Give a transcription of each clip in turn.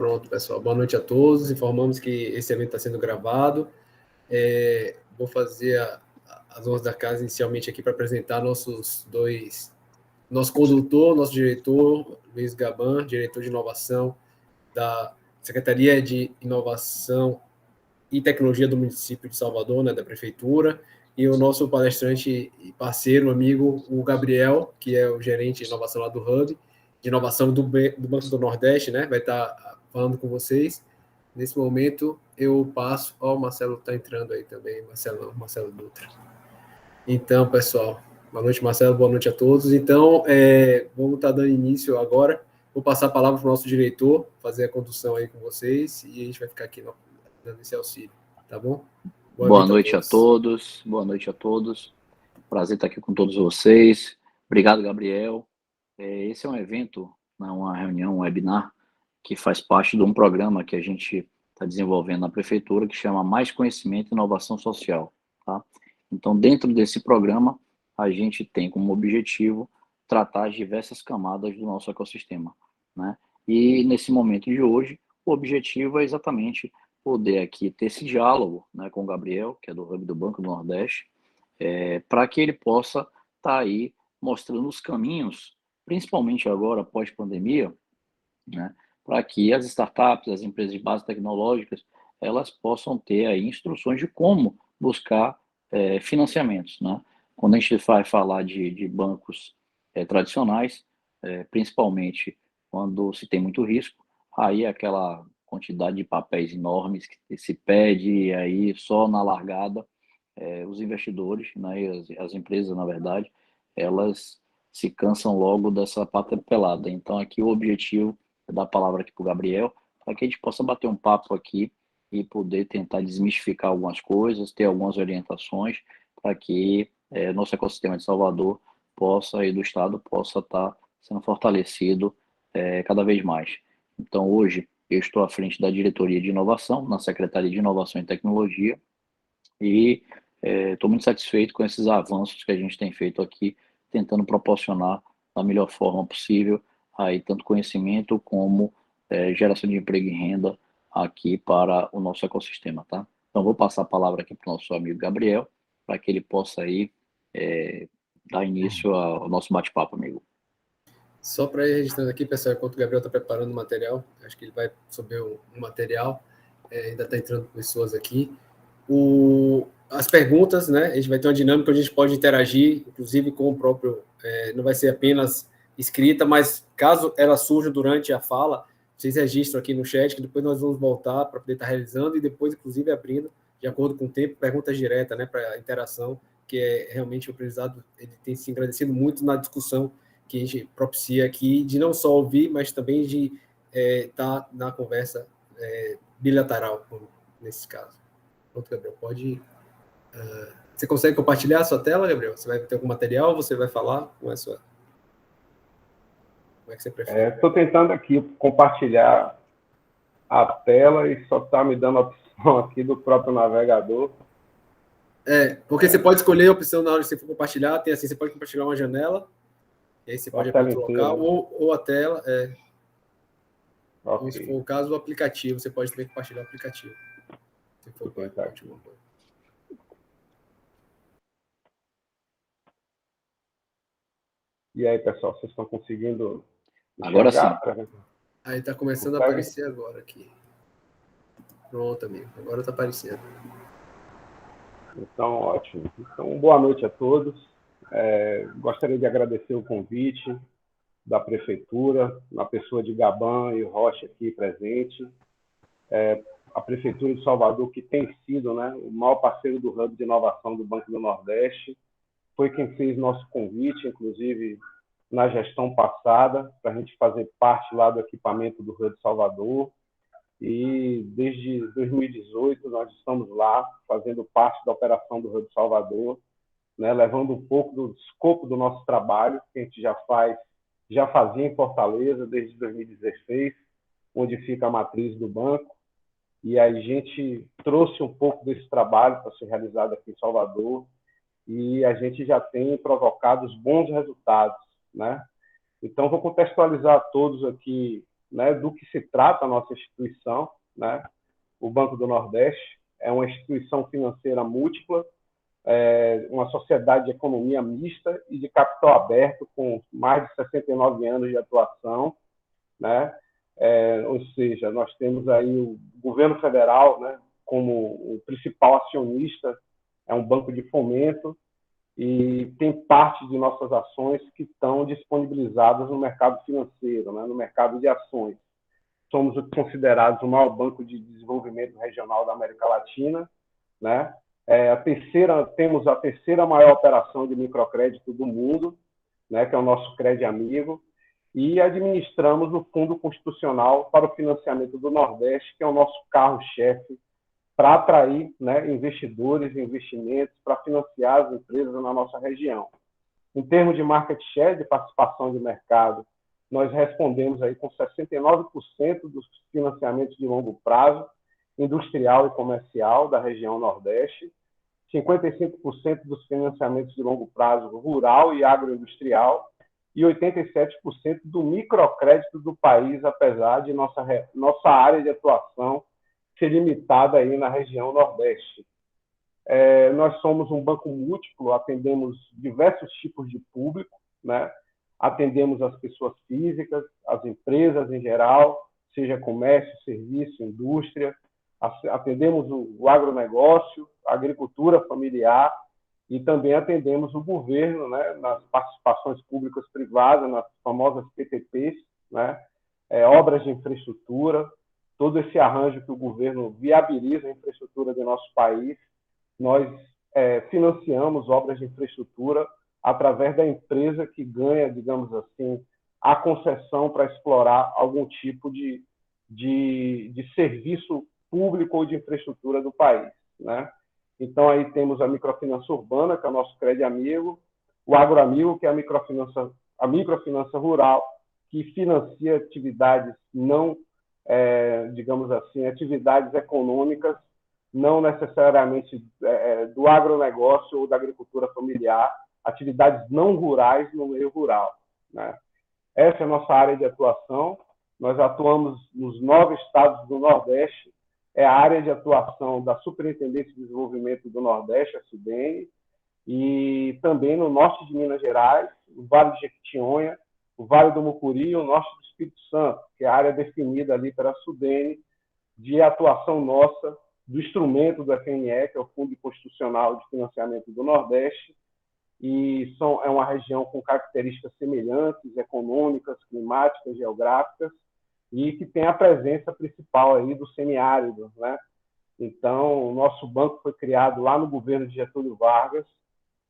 Pronto, pessoal. Boa noite a todos. Informamos que esse evento está sendo gravado. Vou fazer as honras da casa inicialmente aqui para apresentar nosso condutor, nosso diretor, Luiz Gaban, diretor de inovação da Secretaria de Inovação e Tecnologia do município de Salvador, né, da prefeitura, e o nosso palestrante e parceiro, amigo, o Gabriel, que é o gerente de inovação lá do Hub, de inovação do Banco do Nordeste, né, vai estar falando com vocês. Nesse momento, eu passo... Ó, o Marcelo está entrando aí também, Marcelo Dutra. Então, pessoal, boa noite, Marcelo, boa noite a todos. Então, vamos estar dando início agora. Vou passar a palavra para o nosso diretor, fazer a condução aí com vocês, e a gente vai ficar aqui dando esse auxílio, tá bom? Boa noite a todos. Boa noite a todos. Prazer estar aqui com todos vocês. Obrigado, Gabriel. Esse é um evento, uma reunião, um webinar, que faz parte de um programa que a gente está desenvolvendo na prefeitura, que chama Mais Conhecimento e Inovação Social. Tá? Então, dentro desse programa, a gente tem como objetivo tratar as diversas camadas do nosso ecossistema, né? E nesse momento de hoje, o objetivo é exatamente poder aqui ter esse diálogo, né, com o Gabriel, que é do Hub do Banco do Nordeste, para que ele possa estar aí mostrando os caminhos, principalmente agora, pós-pandemia, né, para que as startups, as empresas de base tecnológicas, elas possam ter aí instruções de como buscar financiamentos, né? Quando a gente vai falar de bancos tradicionais, principalmente quando se tem muito risco, aí aquela quantidade de papéis enormes que se pede, e aí só na largada, os investidores, né, e as empresas, na verdade, elas se cansam logo dessa pata pelada. Então, aqui o objetivo é dar a palavra aqui para o Gabriel, para que a gente possa bater um papo aqui e poder tentar desmistificar algumas coisas, ter algumas orientações, para que nosso ecossistema de Salvador possa, e do Estado, possa estar sendo fortalecido cada vez mais. Então, hoje, eu estou à frente da diretoria de inovação, na Secretaria de Inovação e Tecnologia, e estou muito satisfeito com esses avanços que a gente tem feito aqui, tentando proporcionar da melhor forma possível aí tanto conhecimento como geração de emprego e renda aqui para o nosso ecossistema, tá? Então, vou passar a palavra aqui para o nosso amigo Gabriel, para que ele possa aí dar início ao nosso bate-papo, amigo. Só para ir registrando aqui, pessoal, enquanto o Gabriel está preparando o material, acho que ele vai subir o material, ainda está entrando pessoas aqui. As perguntas, né? A gente vai ter uma dinâmica onde a gente pode interagir, inclusive com o próprio... não vai ser apenas escrita, mas caso ela surja durante a fala, vocês registram aqui no chat, que depois nós vamos voltar para poder estar realizando e depois, inclusive, abrindo, de acordo com o tempo, perguntas diretas, né? Para a interação, que é realmente o aprendizado, ele tem se engrandecido muito na discussão que a gente propicia aqui, de não só ouvir, mas também de estar na conversa bilateral, nesse caso. Pronto, Gabriel, pode... você consegue compartilhar a sua tela, Gabriel? Você vai ter algum material, você vai falar? Como é que você prefere? Estou tentando aqui compartilhar a tela e só está me dando a opção aqui do próprio navegador. Porque você pode escolher a opção na hora que você for compartilhar, tem assim, você pode compartilhar uma janela, e aí você pode ir para outro local, ou a tela, okay. Ou se for o caso, o aplicativo, você pode também compartilhar o aplicativo. Se for a última coisa. E aí, pessoal, vocês estão conseguindo agora sim? Aí está começando a aparecer agora aqui. Pronto, amigo. Agora está aparecendo. Então, ótimo. Então, boa noite a todos. Gostaria de agradecer o convite da Prefeitura, na pessoa de Gaban e Rocha aqui presente. A Prefeitura de Salvador, que tem sido, né, o maior parceiro do Hub de Inovação do Banco do Nordeste, foi quem fez nosso convite, inclusive na gestão passada, para a gente fazer parte lá do equipamento do Hub de Salvador. E desde 2018 nós estamos lá fazendo parte da operação do Hub de Salvador, né, levando um pouco do escopo do nosso trabalho, que a gente já fazia em Fortaleza desde 2016, onde fica a matriz do banco, e a gente trouxe um pouco desse trabalho para ser realizado aqui em Salvador, e a gente já tem provocado os bons resultados, né? Então, vou contextualizar a todos aqui né, do que se trata a nossa instituição, né? O Banco do Nordeste é uma instituição financeira múltipla, uma sociedade de economia mista e de capital aberto, com mais de 69 anos de atuação, né? Ou seja, nós temos aí o governo federal, né, como o principal acionista, é um banco de fomento, e tem parte de nossas ações que estão disponibilizadas no mercado financeiro, né, no mercado de ações. Somos considerados o maior banco de desenvolvimento regional da América Latina, né? Temos a terceira maior operação de microcrédito do mundo, né, que é o nosso Crédito Amigo, e administramos o Fundo Constitucional para o Financiamento do Nordeste, que é o nosso carro-chefe para atrair, né, investidores e investimentos para financiar as empresas na nossa região. Em termos de market share, de participação de mercado, nós respondemos aí com 69% dos financiamentos de longo prazo, industrial e comercial da região Nordeste, 55% dos financiamentos de longo prazo rural e agroindustrial e 87% do microcrédito do país, apesar de nossa área de atuação ser limitada aí na região Nordeste. Nós somos um banco múltiplo, atendemos diversos tipos de público, né? Atendemos as pessoas físicas, as empresas em geral, seja comércio, serviço, indústria, atendemos o agronegócio, a agricultura familiar e também atendemos o governo, né, nas participações públicas privadas, nas famosas PPPs, né, obras de infraestrutura, todo esse arranjo que o governo viabiliza a infraestrutura do nosso país. Nós financiamos obras de infraestrutura através da empresa que ganha, digamos assim, a concessão para explorar algum tipo de serviço público ou de infraestrutura do país, né? Então, aí temos a microfinança urbana, que é o nosso Crédito Amigo, o Agroamigo, que é a microfinança rural, que financia atividades não, digamos assim, atividades econômicas, não necessariamente do agronegócio ou da agricultura familiar, atividades não rurais no meio rural, né? Essa é a nossa área de atuação. Nós atuamos nos 9 estados do Nordeste, é a área de atuação da Superintendência de Desenvolvimento do Nordeste, a SUDENE, e também no norte de Minas Gerais, o Vale de Jequitinhonha, o Vale do Mucuri e o norte do Espírito Santo, que é a área definida ali pela SUDENE de atuação nossa do instrumento do FNE, que é o Fundo Constitucional de Financiamento do Nordeste, e é uma região com características semelhantes, econômicas, climáticas, geográficas, e que tem a presença principal aí do semiárido, né? Então, o nosso banco foi criado lá no governo de Getúlio Vargas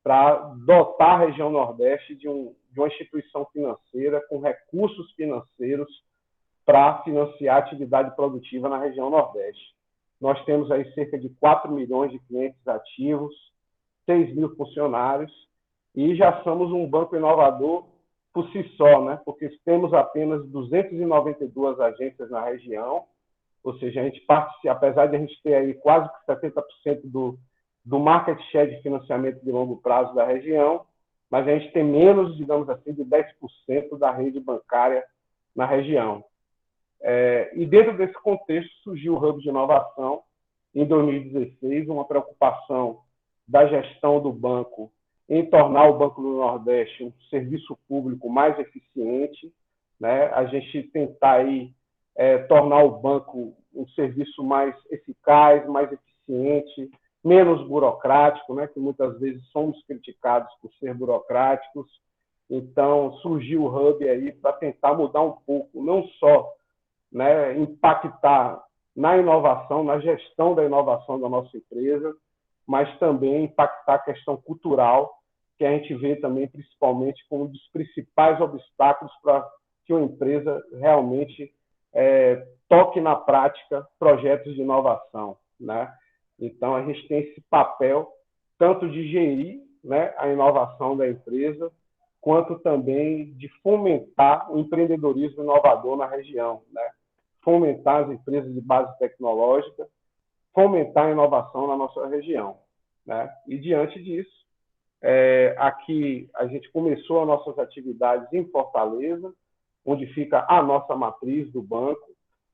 para dotar a região Nordeste de uma instituição financeira com recursos financeiros para financiar a atividade produtiva na região Nordeste. Nós temos aí cerca de 4 milhões de clientes ativos, 6 mil funcionários, e já somos um banco inovador por si só, né? Porque temos apenas 292 agências na região, ou seja, a gente participa, apesar de a gente ter aí quase 70% do market share de financiamento de longo prazo da região, mas a gente tem menos, digamos assim, de 10% da rede bancária na região. E dentro desse contexto surgiu o Hub de Inovação, em 2016, uma preocupação da gestão do banco em tornar o Banco do Nordeste um serviço público mais eficiente, né? A gente tentar aí, tornar o banco um serviço mais eficaz, mais eficiente, menos burocrático, né? Que muitas vezes somos criticados por ser burocráticos. Então, surgiu o Hub aí para tentar mudar um pouco, não só, né, impactar na inovação, na gestão da inovação da nossa empresa, mas também impactar a questão cultural, que a gente vê também principalmente como um dos principais obstáculos para que uma empresa realmente toque na prática projetos de inovação, né? Então, a gente tem esse papel tanto de gerir, né, a inovação da empresa, quanto também de fomentar o empreendedorismo inovador na região, né? Fomentar as empresas de base tecnológica, fomentar a inovação na nossa região, né? E, diante disso, aqui a gente começou as nossas atividades em Fortaleza, onde fica a nossa matriz do banco.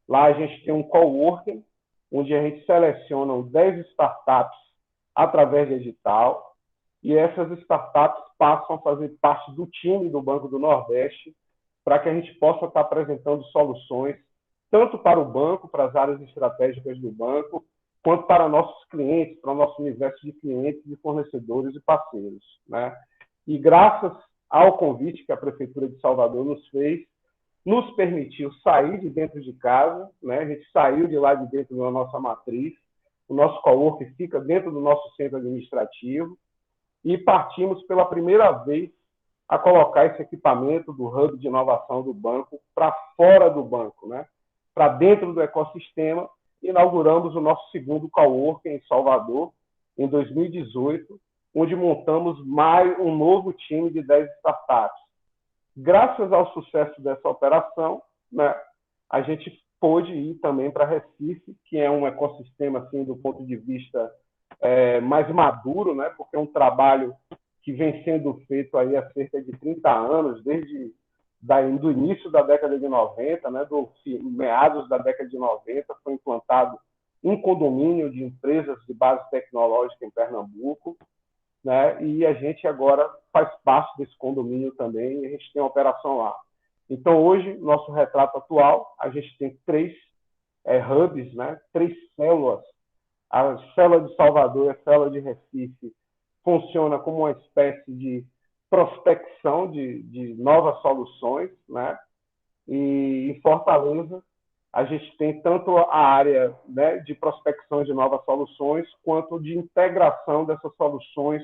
Lá a gente tem um coworking, onde a gente seleciona 10 startups através de edital, e essas startups passam a fazer parte do time do Banco do Nordeste, para que a gente possa estar apresentando soluções, tanto para o banco, para as áreas estratégicas do banco, quanto para nossos clientes, para o nosso universo de clientes, de fornecedores e parceiros, né? E graças ao convite que a Prefeitura de Salvador nos fez, nos permitiu sair de dentro de casa, né? A gente saiu de lá de dentro da nossa matriz, o nosso coworking fica dentro do nosso centro administrativo, e partimos pela primeira vez a colocar esse equipamento do hub de inovação do banco para fora do banco, né? Para dentro do ecossistema. Inauguramos o nosso segundo coworking em Salvador, em 2018, onde montamos mais um novo time de 10 startups. Graças ao sucesso dessa operação, né, a gente pôde ir também para Recife, que é um ecossistema, assim, do ponto de vista mais maduro, né, porque é um trabalho que vem sendo feito aí há cerca de 30 anos, desde do início da década de 90, né, meados da década de 90, foi implantado um condomínio de empresas de base tecnológica em Pernambuco, né, e a gente agora faz parte desse condomínio também, e a gente tem uma operação lá. Então, hoje, nosso retrato atual, a gente tem 3 hubs, né, 3 células. A célula de Salvador e a célula de Recife funciona como uma espécie de prospecção de novas soluções, né? E em Fortaleza, a gente tem tanto a área, né, de prospecção de novas soluções, quanto de integração dessas soluções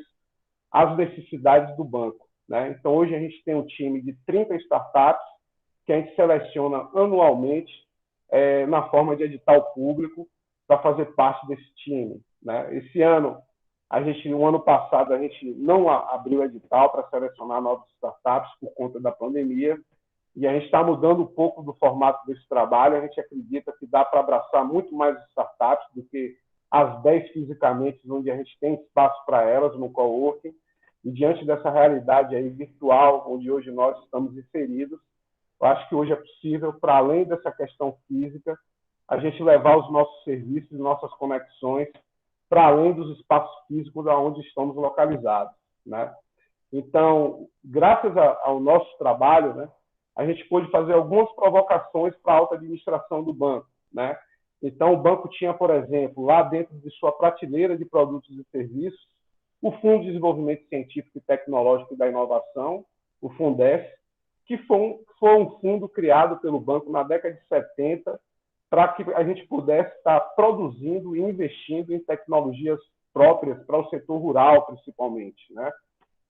às necessidades do banco, né? Então, hoje a gente tem um time de 30 startups que a gente seleciona anualmente na forma de edital público para fazer parte desse time, né? Esse ano, no ano passado, a gente não abriu edital para selecionar novas startups por conta da pandemia, e a gente está mudando um pouco do formato desse trabalho. A gente acredita que dá para abraçar muito mais startups do que as 10 fisicamente, onde a gente tem espaço para elas no coworking. E diante dessa realidade aí virtual, onde hoje nós estamos inseridos, eu acho que hoje é possível, para além dessa questão física, a gente levar os nossos serviços, nossas conexões, para além dos espaços físicos onde estamos localizados, né? Então, graças ao nosso trabalho, né, a gente pôde fazer algumas provocações para a alta administração do banco, né? Então, o banco tinha, por exemplo, lá dentro de sua prateleira de produtos e serviços, o Fundo de Desenvolvimento Científico e Tecnológico e da Inovação, o Fundef, que foi um fundo criado pelo banco na década de 70 para que a gente pudesse estar produzindo e investindo em tecnologias próprias para o setor rural, principalmente, né?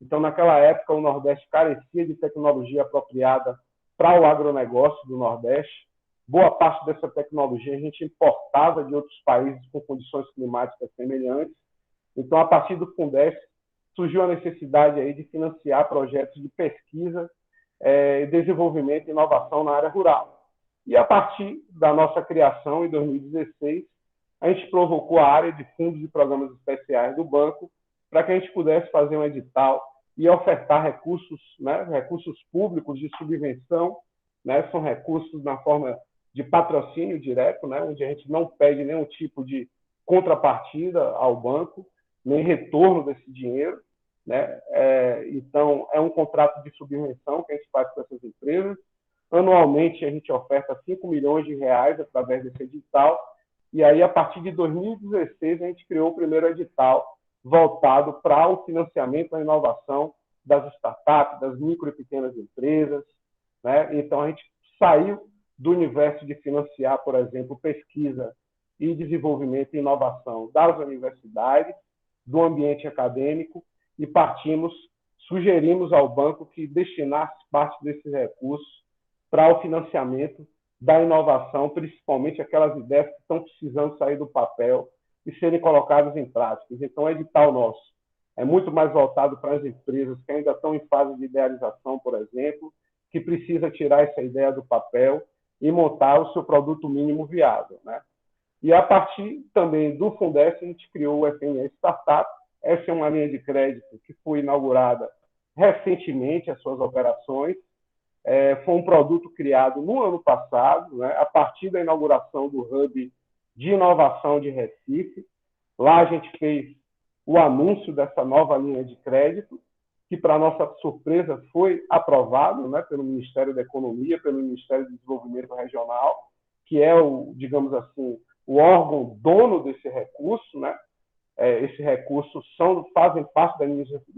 Então, naquela época, o Nordeste carecia de tecnologia apropriada para o agronegócio do Nordeste. Boa parte dessa tecnologia a gente importava de outros países com condições climáticas semelhantes. Então, a partir do Fundef, surgiu a necessidade aí de financiar projetos de pesquisa, desenvolvimento e inovação na área rural. E a partir da nossa criação, em 2016, a gente provocou a área de fundos e programas especiais do banco para que a gente pudesse fazer um edital e ofertar recursos, né, recursos públicos de subvenção, né, são recursos na forma de patrocínio direto, né, onde a gente não pede nenhum tipo de contrapartida ao banco, nem retorno desse dinheiro, né? Então, é um contrato de subvenção que a gente faz com essas empresas. Anualmente, a gente oferta 5 milhões de reais através desse edital. E aí, a partir de 2016, a gente criou o primeiro edital voltado para o financiamento da inovação das startups, das micro e pequenas empresas, né? Então, a gente saiu do universo de financiar, por exemplo, pesquisa e desenvolvimento e inovação das universidades, do ambiente acadêmico, e sugerimos ao banco que destinasse parte desses recursos para o financiamento da inovação, principalmente aquelas ideias que estão precisando sair do papel e serem colocadas em prática. Então, o edital nosso é muito mais voltado para as empresas que ainda estão em fase de idealização, por exemplo, que precisa tirar essa ideia do papel e montar o seu produto mínimo viável, né? E a partir também do Fundef, a gente criou o FNE Startup. Essa é uma linha de crédito que foi inaugurada recentemente, as suas operações, Foi um produto criado no ano passado, né, a partir da inauguração do Hub de Inovação de Recife. Lá a gente fez o anúncio dessa nova linha de crédito, que, para nossa surpresa, foi aprovado, né, pelo Ministério da Economia, pelo Ministério do Desenvolvimento Regional, que é digamos assim, o órgão dono desse recurso, né? Esses recursos fazem parte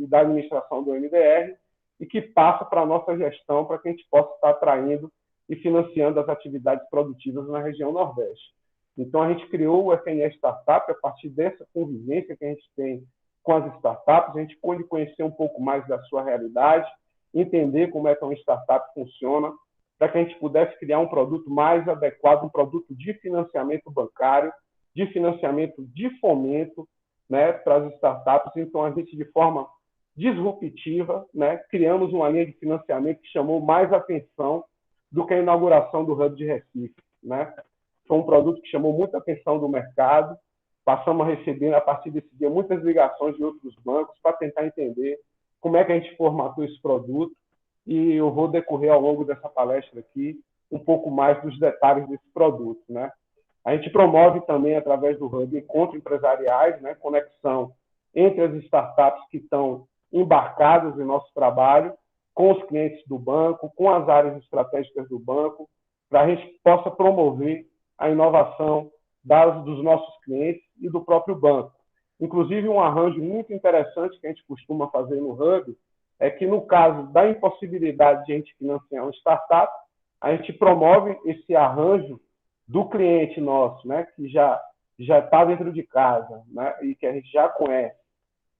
da administração do MDR e que passa para a nossa gestão para que a gente possa estar atraindo e financiando as atividades produtivas na região Nordeste. Então, a gente criou o FNE Startup a partir dessa convivência que a gente tem com as startups. A gente pôde conhecer um pouco mais da sua realidade, entender como é que uma startup funciona, para que a gente pudesse criar um produto mais adequado, um produto de financiamento bancário, de financiamento de fomento, né, para as startups. Então, a gente, de forma disruptiva, né, criamos uma linha de financiamento que chamou mais atenção do que a inauguração do Hub de Recife, né? Foi um produto que chamou muita atenção do mercado. Passamos a receber, a partir desse dia, muitas ligações de outros bancos para tentar entender como é que a gente formatou esse produto, e eu vou decorrer ao longo dessa palestra aqui um pouco mais dos detalhes desse produto, né? A gente promove também, através do Hub, encontros empresariais, né, conexão entre as startups que estão embarcadas em nosso trabalho, com os clientes do banco, com as áreas estratégicas do banco, para a gente possa promover a inovação dos nossos clientes e do próprio banco. Inclusive, um arranjo muito interessante que a gente costuma fazer no Hub é que, no caso da impossibilidade de a gente financiar uma startup, a gente promove esse arranjo do cliente nosso, né, que já está dentro de casa, né, e que a gente já conhece,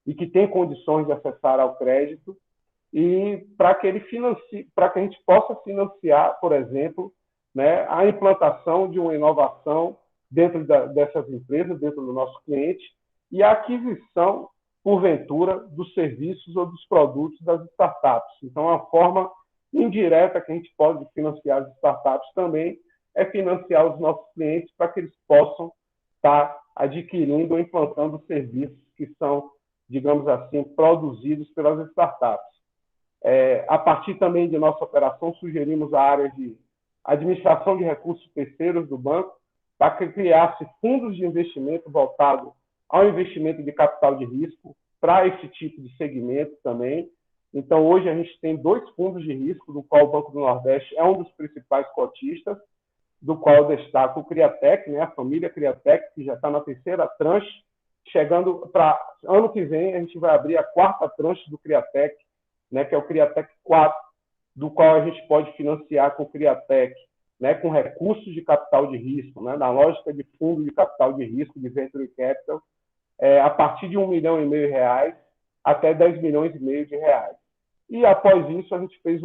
e que tem condições de acessar ao crédito, e para que a gente possa financiar, por exemplo, né, a implantação de uma inovação dentro dessas empresas, dentro do nosso cliente, e a aquisição, porventura, dos serviços ou dos produtos das startups. Então, a forma indireta que a gente pode financiar as startups também é financiar os nossos clientes para que eles possam estar adquirindo ou implantando serviços que são, digamos assim, produzidos pelas startups. A partir também de nossa operação, sugerimos a área de administração de recursos terceiros do banco para que criasse fundos de investimento voltados ao investimento de capital de risco para esse tipo de segmento também. Então, hoje a gente tem 2 fundos de risco, do qual o Banco do Nordeste é um dos principais cotistas, do qual eu destaco o Criatec, né, a família Criatec, que já está na 3ª tranche, chegando para ano que vem, a gente vai abrir a 4ª tranche do Criatec, né, que é o Criatec 4, do qual a gente pode financiar com o Criatec, né, com recursos de capital de risco, né, na lógica de fundo de capital de risco, de venture capital, a partir de R$1,5 milhão até R$10,5 milhões de reais. E após isso, a gente fez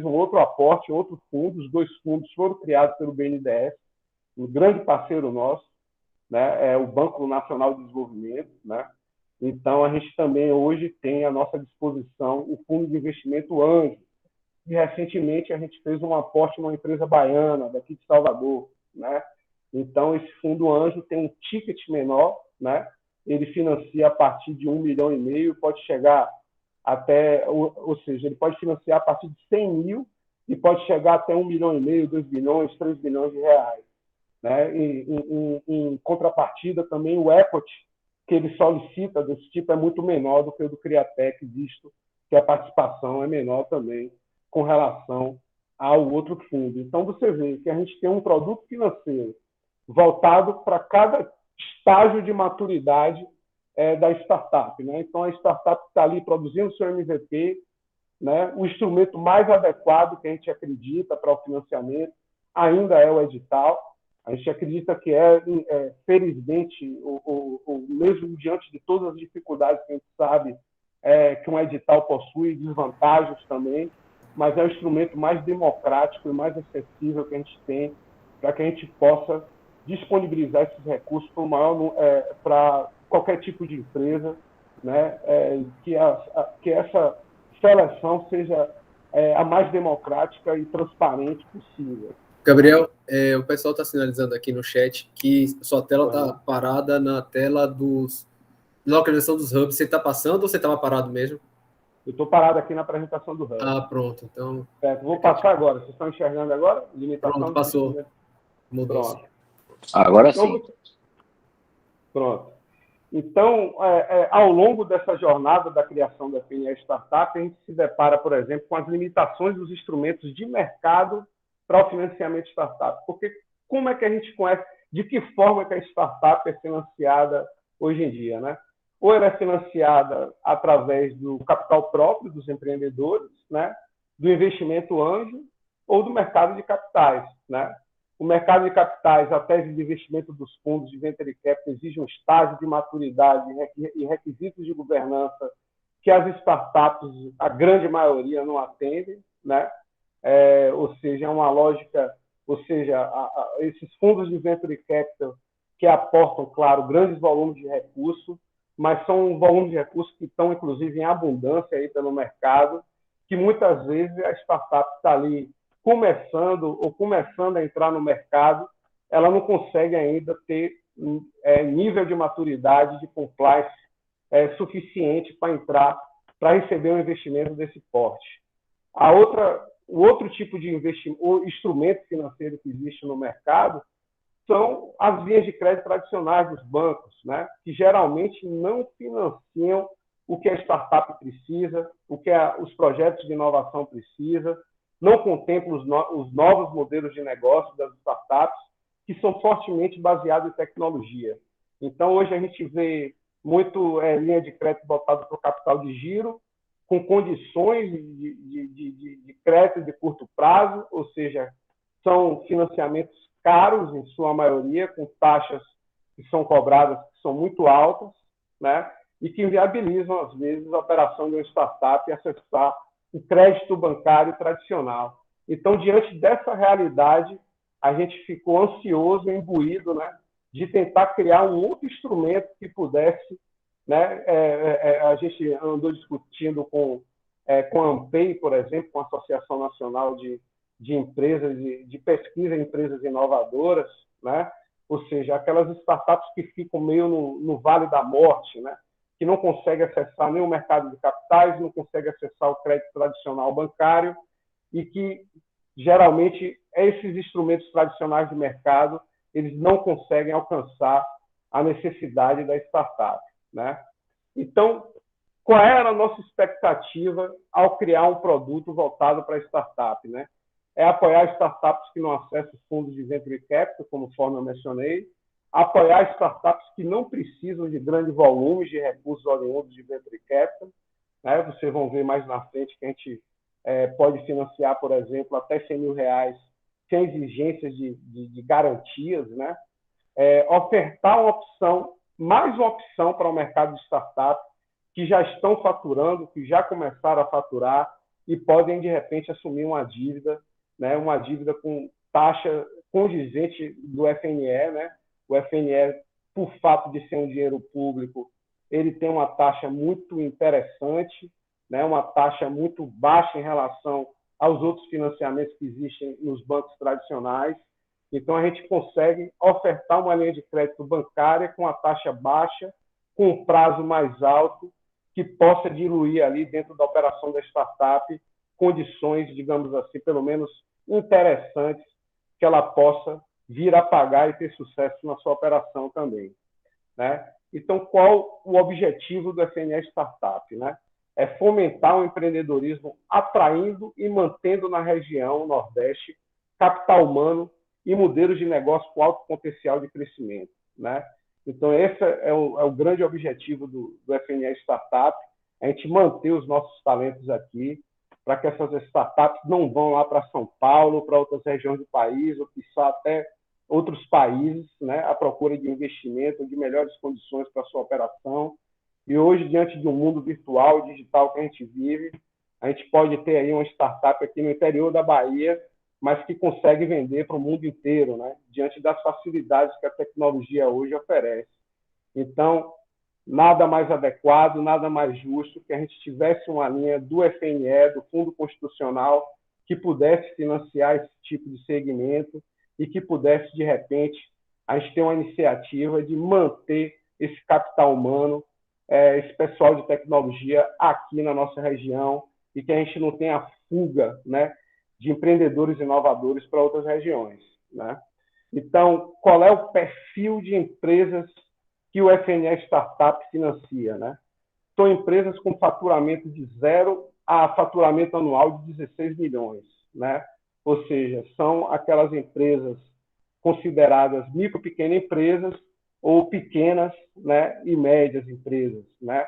um outro aporte, outro fundo. Os 2 fundos foram criados pelo BNDES, um grande parceiro nosso, né, o Banco Nacional de Desenvolvimento, né? Então, a gente também hoje tem à nossa disposição o Fundo de Investimento Anjo, e recentemente a gente fez um aporte numa empresa baiana, daqui de Salvador, né? Então, esse Fundo Anjo tem um ticket menor, né? Ele financia a partir de R$1,5 milhão, pode chegar até, ou seja, ele pode financiar a partir de 100 mil e pode chegar até R$1,5 milhão, 2 milhões, 3 milhões de reais, né? Em contrapartida, também o equity que ele solicita desse tipo é muito menor do que o do Criatec, visto que a participação é menor também com relação ao outro fundo. Então, você vê que a gente tem um produto financeiro voltado para cada estágio de maturidade da startup, né? Então, a startup está ali produzindo seu MVP, né? O instrumento mais adequado que a gente acredita para o financiamento ainda é o edital. A gente acredita que felizmente, mesmo diante de todas as dificuldades que a gente sabe que um edital possui, desvantagens também, mas é o instrumento mais democrático e mais acessível que a gente tem para que a gente possa disponibilizar esses recursos para qualquer tipo de empresa, né? Que essa seleção seja a mais democrática e transparente possível. Gabriel, o pessoal está sinalizando aqui no chat que sua tela está parada na tela de localização dos hubs. Você está passando ou você estava parado mesmo? Eu estou parado aqui na apresentação do Hub. Pronto. Então, Vou passar agora. Vocês estão enxergando agora? Limitação. Pronto, passou. Mudou. Pronto. Agora então, sim. Pronto. Então, ao longo dessa jornada da criação da FNE Startup, a gente se depara, por exemplo, com as limitações dos instrumentos de mercado para o financiamento de startup. Porque como é que a gente conhece, de que forma que a startup é financiada hoje em dia, né? Ou ela é financiada através do capital próprio dos empreendedores, né? Do investimento anjo ou do mercado de capitais, né? O mercado de capitais, a tese de investimento dos fundos de venture capital exige um estágio de maturidade e requisitos de governança que as startups, a grande maioria, não atendem, né? Ou seja, é uma lógica, esses fundos de venture capital que aportam, claro, grandes volumes de recursos, mas são volumes de recursos que estão, inclusive, em abundância aí pelo mercado, que muitas vezes a startup está ali começando a entrar no mercado, ela não consegue ainda ter nível de maturidade, de compliance suficiente para entrar, para receber um investimento desse porte. O outro tipo de o instrumento financeiro que existe no mercado são as linhas de crédito tradicionais dos bancos, né? Que geralmente não financiam o que a startup precisa, o que os projetos de inovação precisam, não contemplam os novos modelos de negócio das startups, que são fortemente baseados em tecnologia. Então, hoje a gente vê muito linha de crédito voltada para o capital de giro, com condições de crédito de curto prazo, ou seja, são financiamentos caros, em sua maioria, com taxas que são cobradas que são muito altas, né? E que inviabilizam, às vezes, a operação de uma startup e acessar o crédito bancário tradicional. Então, diante dessa realidade, a gente ficou ansioso, imbuído, né, de tentar criar um outro instrumento que pudesse, né, a gente andou discutindo com a ANPEI, por exemplo, com a Associação Nacional de Empresas, de Pesquisa em Empresas Inovadoras, né, ou seja, aquelas startups que ficam meio no vale da morte, né, que não consegue acessar nem o mercado de capitais, não consegue acessar o crédito tradicional bancário e que, geralmente, esses instrumentos tradicionais de mercado, eles não conseguem alcançar a necessidade da startup, né? Então, qual era a nossa expectativa ao criar um produto voltado para a startup, né? É apoiar startups que não acessam fundos de venture capital, conforme eu mencionei, apoiar startups que não precisam de grandes volumes de recursos oriundos de venture capital, né? Vocês vão ver mais na frente que a gente pode financiar, por exemplo, até R$100 mil sem exigências de garantias, né? Ofertar mais uma opção para o mercado de startup que já estão faturando, que já começaram a faturar e podem, de repente, assumir uma dívida, né? Uma dívida com taxa condizente do FNE, né? O FNE, por fato de ser um dinheiro público, ele tem uma taxa muito interessante, né? Uma taxa muito baixa em relação aos outros financiamentos que existem nos bancos tradicionais. Então, a gente consegue ofertar uma linha de crédito bancária com a taxa baixa, com um prazo mais alto, que possa diluir ali dentro da operação da startup condições, digamos assim, pelo menos interessantes, que ela possa vir a pagar e ter sucesso na sua operação também, né? Então, qual o objetivo do FNE Startup, né? É fomentar o empreendedorismo atraindo e mantendo na região Nordeste capital humano e modelos de negócio com alto potencial de crescimento, né? Então, esse é o grande objetivo do FNE Startup, a gente manter os nossos talentos aqui, para que essas startups não vão lá para São Paulo, para outras regiões do país, ou quiçá até outros países, né, à procura de investimento, de melhores condições para a sua operação. E hoje, diante de um mundo virtual e digital que a gente vive, a gente pode ter aí uma startup aqui no interior da Bahia, mas que consegue vender para o mundo inteiro, né, diante das facilidades que a tecnologia hoje oferece. Então, nada mais adequado, nada mais justo que a gente tivesse uma linha do FNE, do Fundo Constitucional, que pudesse financiar esse tipo de segmento e que pudesse, de repente, a gente ter uma iniciativa de manter esse capital humano esse pessoal de tecnologia aqui na nossa região e que a gente não tenha fuga, né, de empreendedores inovadores para outras regiões, né? Então, qual é o perfil de empresas que o FNE Startup financia, né? São empresas com faturamento de 0 a faturamento anual de 16 milhões, né? Ou seja, são aquelas empresas consideradas micro, pequenas empresas ou pequenas, né, e médias empresas, né?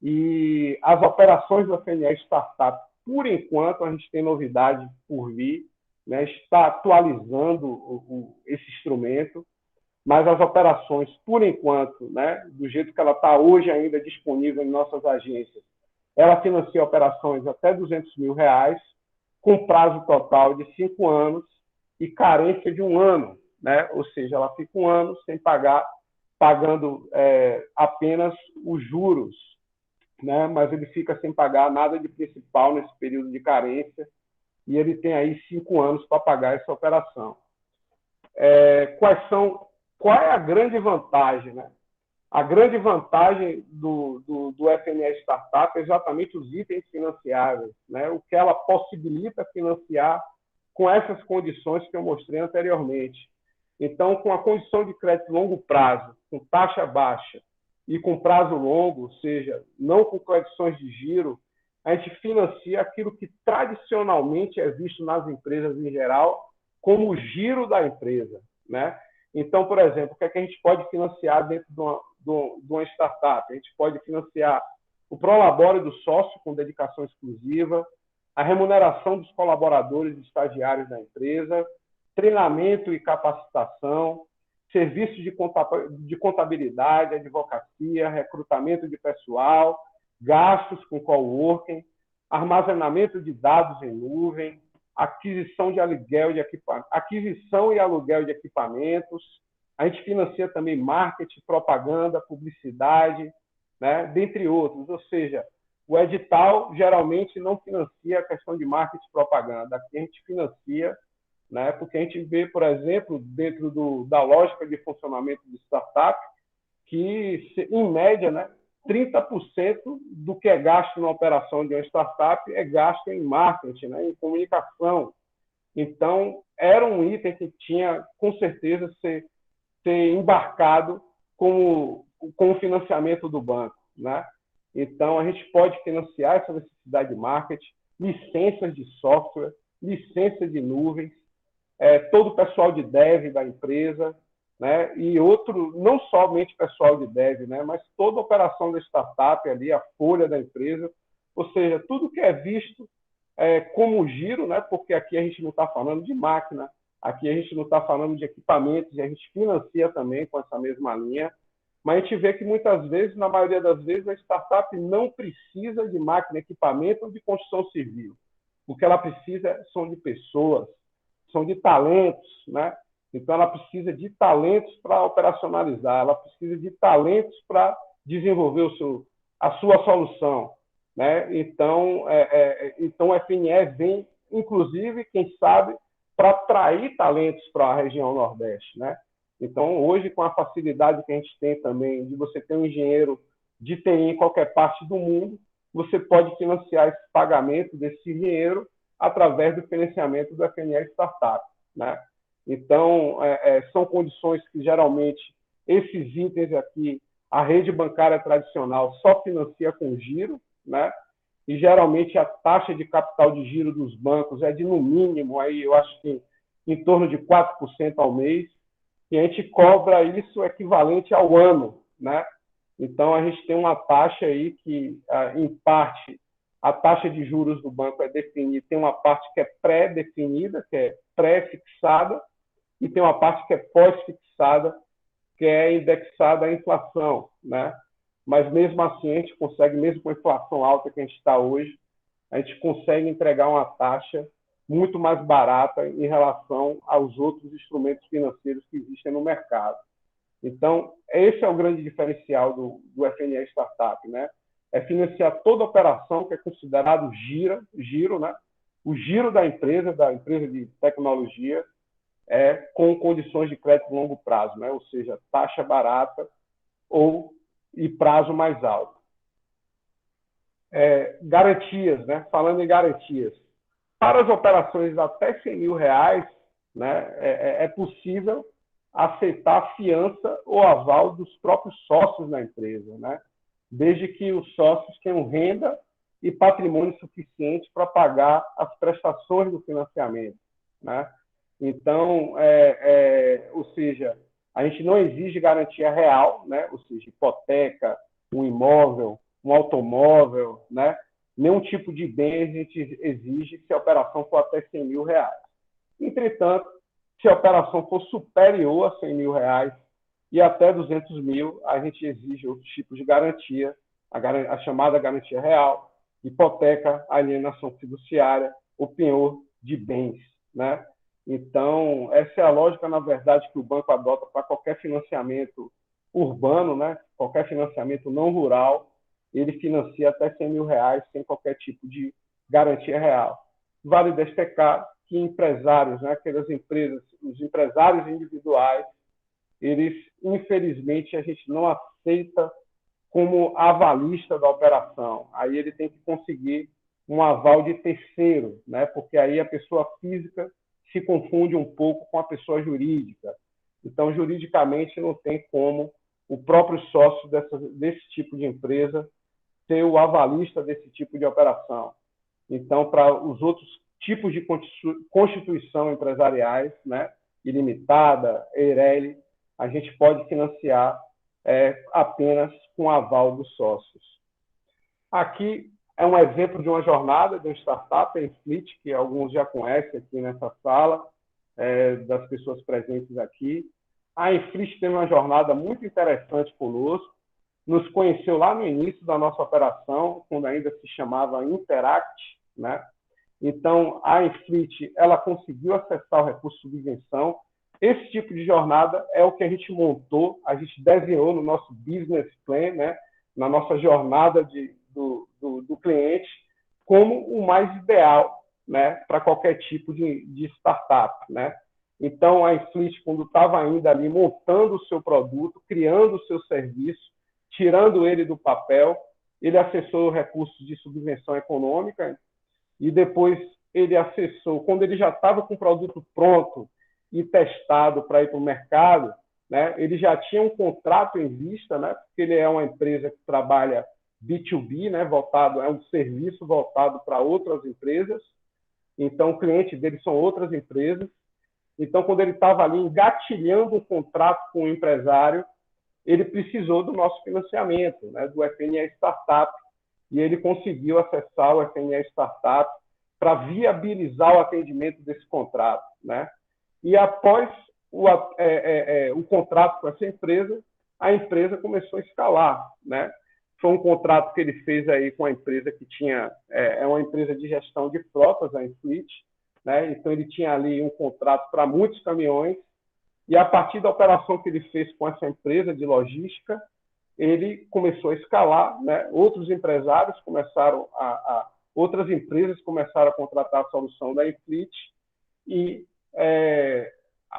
E as operações do FNE Startup, por enquanto, a gente tem novidade por vir, né? Está atualizando esse instrumento, mas as operações, por enquanto, né, do jeito que ela está hoje ainda disponível em nossas agências, ela financia operações até R$200 mil, com prazo total de 5 anos e carência de 1 ano, né? Ou seja, ela fica 1 ano sem pagar, pagando apenas os juros, né? Mas ele fica sem pagar nada de principal nesse período de carência e ele tem aí 5 anos para pagar essa operação. Qual é a grande vantagem, né? A grande vantagem do FNE Startup é exatamente os itens financiáveis, né? O que ela possibilita financiar com essas condições que eu mostrei anteriormente. Então, com a condição de crédito longo prazo, com taxa baixa e com prazo longo, ou seja, não com condições de giro, a gente financia aquilo que tradicionalmente é visto nas empresas em geral como o giro da empresa, né? Então, por exemplo, o que é que a gente pode financiar dentro de uma startup? A gente pode financiar o prolabore do sócio com dedicação exclusiva, a remuneração dos colaboradores e estagiários da empresa, treinamento e capacitação, serviços de contabilidade, advocacia, recrutamento de pessoal, gastos com coworking, armazenamento de dados em nuvem, aquisição e aluguel de equipamentos. A gente financia também marketing, propaganda, publicidade, né, dentre outros. Ou seja, o edital geralmente não financia a questão de marketing e propaganda. Aqui a gente financia, né, porque a gente vê, por exemplo, dentro da lógica de funcionamento de startup, que, em média, né, 30% do que é gasto na operação de uma startup é gasto em marketing, né, em comunicação. Então, era um item que tinha, com certeza, ser embarcado com o financiamento do banco, né? Então, a gente pode financiar essa necessidade de marketing, licenças de software, licença de nuvens, todo o pessoal de dev da empresa, né? E não somente pessoal de dev, né? Mas toda a operação da startup ali, a folha da empresa, ou seja, tudo que é visto como giro, né? Porque aqui a gente não está falando de máquina, aqui a gente não está falando de equipamentos, e a gente financia também com essa mesma linha, mas a gente vê que muitas vezes, na maioria das vezes, a startup não precisa de máquina, equipamento ou de construção civil. O que ela precisa são de pessoas, são de talentos, né? Então, ela precisa de talentos para operacionalizar, ela precisa de talentos para desenvolver a sua solução, né? Então, o FNE vem, inclusive, quem sabe, para atrair talentos para a região Nordeste, né? Então, hoje, com a facilidade que a gente tem também de você ter um engenheiro de TI em qualquer parte do mundo, você pode financiar esse pagamento desse engenheiro através do financiamento do FNE Startup, né? Então, são condições que, geralmente, esses itens aqui, a rede bancária tradicional só financia com giro, né? E, geralmente, a taxa de capital de giro dos bancos é de, no mínimo, aí eu acho que em torno de 4% ao mês, e a gente cobra isso equivalente ao ano, né? Então, a gente tem uma taxa aí que, em parte, a taxa de juros do banco é definida, tem uma parte que é pré-definida, que é pré-fixada, e tem uma parte que é pós-fixada, que é indexada à inflação, né? Mas, mesmo assim, a gente consegue, mesmo com a inflação alta que a gente está hoje, a gente consegue entregar uma taxa muito mais barata em relação aos outros instrumentos financeiros que existem no mercado. Então, esse é o grande diferencial do FNE Startup, né? É financiar toda operação que é considerado giro, né? O giro da empresa de tecnologia, com condições de crédito longo prazo, né? Ou seja, taxa barata e prazo mais alto. Garantias, né? Falando em garantias. Para as operações até R$100.000, né, é possível aceitar a fiança ou aval dos próprios sócios da empresa, né? Desde que os sócios tenham renda e patrimônio suficiente para pagar as prestações do financiamento, né? Então, ou seja, a gente não exige garantia real, né? Ou seja, hipoteca, um imóvel, um automóvel, né? Nenhum tipo de bem a gente exige se a operação for até R$100.000. Entretanto, se a operação for superior a R$100.000 e até 200 mil, a gente exige outros tipos de garantia, a chamada garantia real, hipoteca, alienação fiduciária, o penhor de bens, né? Então, essa é a lógica, na verdade, que o banco adota para qualquer financiamento urbano, né? Qualquer financiamento não rural, ele financia até R$100.000 sem qualquer tipo de garantia real. Vale destacar que empresários, né, aquelas empresas, os empresários individuais, eles, infelizmente, a gente não aceita como avalista da operação. Aí ele tem que conseguir um aval de terceiro, né, porque aí a pessoa física se confunde um pouco com a pessoa jurídica. Então, juridicamente, não tem como o próprio sócio desse tipo de empresa ser o avalista desse tipo de operação. Então, para os outros tipos de constituição empresariais, né, ilimitada, EIRELI, a gente pode financiar apenas com aval dos sócios. Aqui é um exemplo de uma jornada de uma startup, a Inflit, que alguns já conhecem aqui nessa sala, das pessoas presentes aqui. A Inflit teve uma jornada muito interessante conosco, nos conheceu lá no início da nossa operação, quando ainda se chamava Interact, né? Então, a Inflit, ela conseguiu acessar o recurso de subvenção. Esse tipo de jornada é o que a gente montou, a gente desenhou no nosso business plan, né? Na nossa jornada do cliente, como o mais ideal, né? Para qualquer tipo de startup, né? Então, a Inflit, quando estava ainda ali montando o seu produto, criando o seu serviço, tirando ele do papel, ele acessou recursos de subvenção econômica e depois ele acessou, quando ele já estava com o produto pronto e testado para ir para o mercado, né, ele já tinha um contrato em vista, né, porque ele é uma empresa que trabalha B2B, né, é um serviço voltado para outras empresas, então o cliente dele são outras empresas. Então, quando ele estava ali engatilhando um contrato com o empresário, ele precisou do nosso financiamento, né, do FNE Startup, e ele conseguiu acessar o FNE Startup para viabilizar o atendimento desse contrato, né? E após o contrato com essa empresa, a empresa começou a escalar, né? Foi um contrato que ele fez aí com a empresa que tinha, uma empresa de gestão de frotas, a Inflit, né? Então ele tinha ali um contrato para muitos caminhões, e a partir da operação que ele fez com essa empresa de logística, ele começou a escalar, né? Outros empresários começaram outras empresas começaram a contratar a solução da Inflit e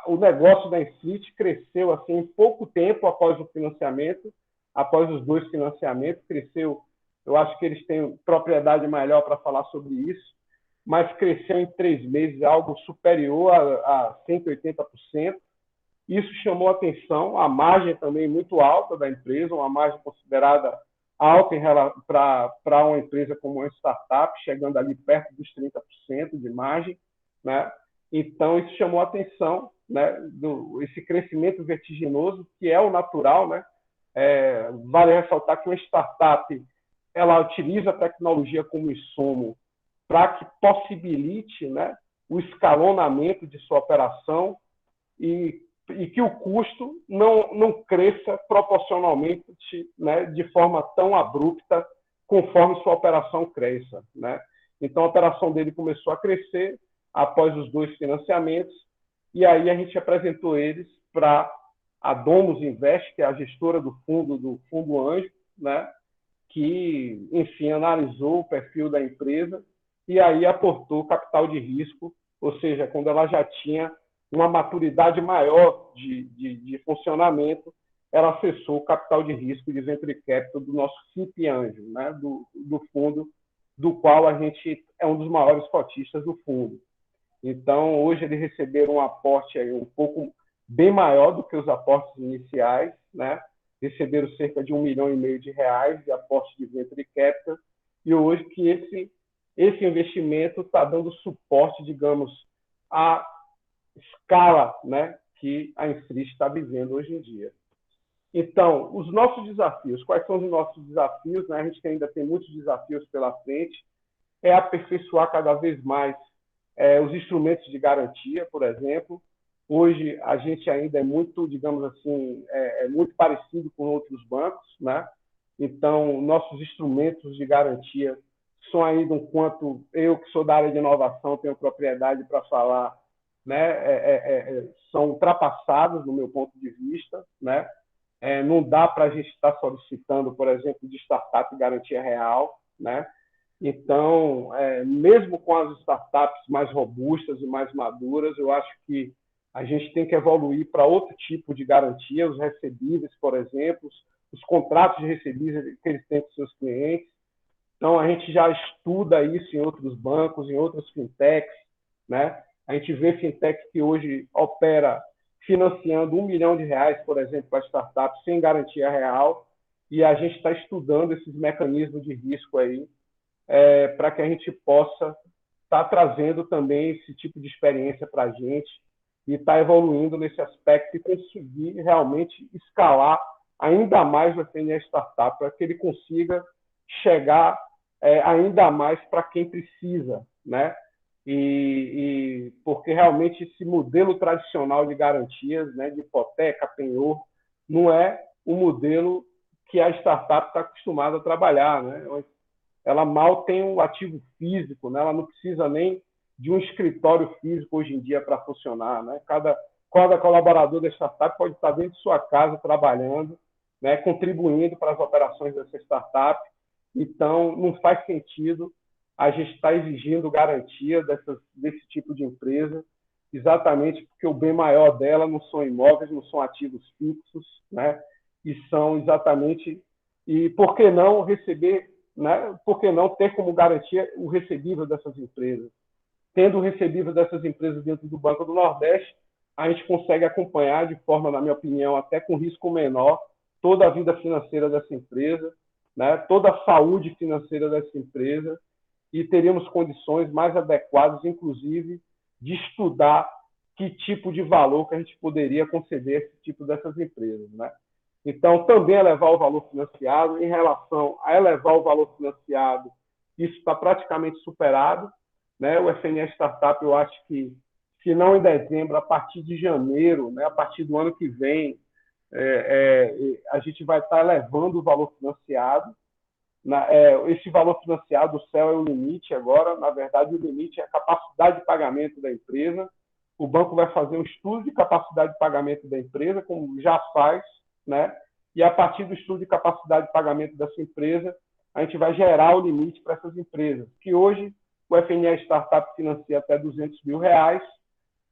o negócio da Inflit cresceu assim em pouco tempo após o financiamento, após os 2 financiamentos, cresceu. Eu acho que eles têm propriedade melhor para falar sobre isso, mas cresceu em 3 meses algo superior a 180%. Isso chamou atenção, a margem também muito alta da empresa, uma margem considerada alta para uma empresa como uma startup, chegando ali perto dos 30% de margem, né? Então, isso chamou atenção, né, esse crescimento vertiginoso, que é o natural, né? Vale ressaltar que uma startup ela utiliza a tecnologia como insumo para que possibilite, né, o escalonamento de sua operação e que o custo não cresça proporcionalmente, né, de forma tão abrupta conforme sua operação cresça, né? Então, a operação dele começou a crescer após os 2 financiamentos, e aí a gente apresentou eles para a Domus Invest, que é a gestora do Fundo Anjo, né, que, enfim, analisou o perfil da empresa e aí aportou capital de risco, ou seja, quando ela já tinha uma maturidade maior de funcionamento, ela acessou o capital de risco de venture capital do nosso FIP Anjo, né, do fundo, do qual a gente é um dos maiores cotistas do fundo. Então, hoje eles receberam um aporte aí um pouco bem maior do que os aportes iniciais, né? Receberam cerca de R$ 1,5 milhão de aporte de venture capital, e hoje que esse investimento está dando suporte, digamos, à escala, né, que a Infrist está vivendo hoje em dia. Então, os nossos desafios, quais são os nossos desafios? Né? A gente ainda tem muitos desafios pela frente, é aperfeiçoar cada vez mais os instrumentos de garantia, por exemplo. Hoje, a gente ainda é muito, digamos assim, muito parecido com outros bancos, né? Então, nossos instrumentos de garantia são ainda um quanto, eu que sou da área de inovação, tenho propriedade para falar, né? São ultrapassados, no meu ponto de vista, né? Não dá para a gente estar solicitando, por exemplo, de startup garantia real, né? Então, mesmo com as startups mais robustas e mais maduras, eu acho que a gente tem que evoluir para outro tipo de garantia, os recebíveis, por exemplo, os contratos de recebíveis que eles têm com seus clientes. Então, a gente já estuda isso em outros bancos, em outras fintechs, né? A gente vê fintech que hoje opera financiando R$ 1 milhão, por exemplo, para startups sem garantia real, e a gente está estudando esses mecanismos de risco aí, para que a gente possa estar trazendo também esse tipo de experiência para a gente e estar evoluindo nesse aspecto e conseguir realmente escalar ainda mais o FNE Startup, para que ele consiga chegar ainda mais para quem precisa, né? E porque realmente esse modelo tradicional de garantias, né, de hipoteca, penhor, não é o modelo que a startup está acostumada a trabalhar, né? Ela mal tem um ativo físico, né? Ela não precisa nem de um escritório físico hoje em dia para funcionar, né? Cada colaborador da startup pode estar dentro de sua casa trabalhando, né? Contribuindo para as operações dessa startup. Então, não faz sentido a gente estar exigindo garantia desse tipo de empresa, exatamente porque o bem maior dela não são imóveis, não são ativos fixos, né? E são exatamente... E por que não receber, né? Por que não ter como garantia o recebível dessas empresas? Tendo o recebível dessas empresas dentro do Banco do Nordeste, a gente consegue acompanhar de forma, na minha opinião, até com risco menor, toda a vida financeira dessa empresa, né? Toda a saúde financeira dessa empresa, e teríamos condições mais adequadas, inclusive, de estudar que tipo de valor que a gente poderia conceder a esse tipo dessas empresas, né? Então, também elevar o valor financiado. Em relação a elevar o valor financiado, isso está praticamente superado, né? O FNE Startup, eu acho que, se não em dezembro, a partir de janeiro, né? A partir do ano que vem, a gente vai estar elevando o valor financiado. Esse valor financiado, o céu é o limite agora. Na verdade, o limite é a capacidade de pagamento da empresa. O banco vai fazer um estudo de capacidade de pagamento da empresa, como já faz, né? E a partir do estudo de capacidade de pagamento dessa empresa, a gente vai gerar o limite para essas empresas, que hoje o FNE Startup financia até R$200 mil,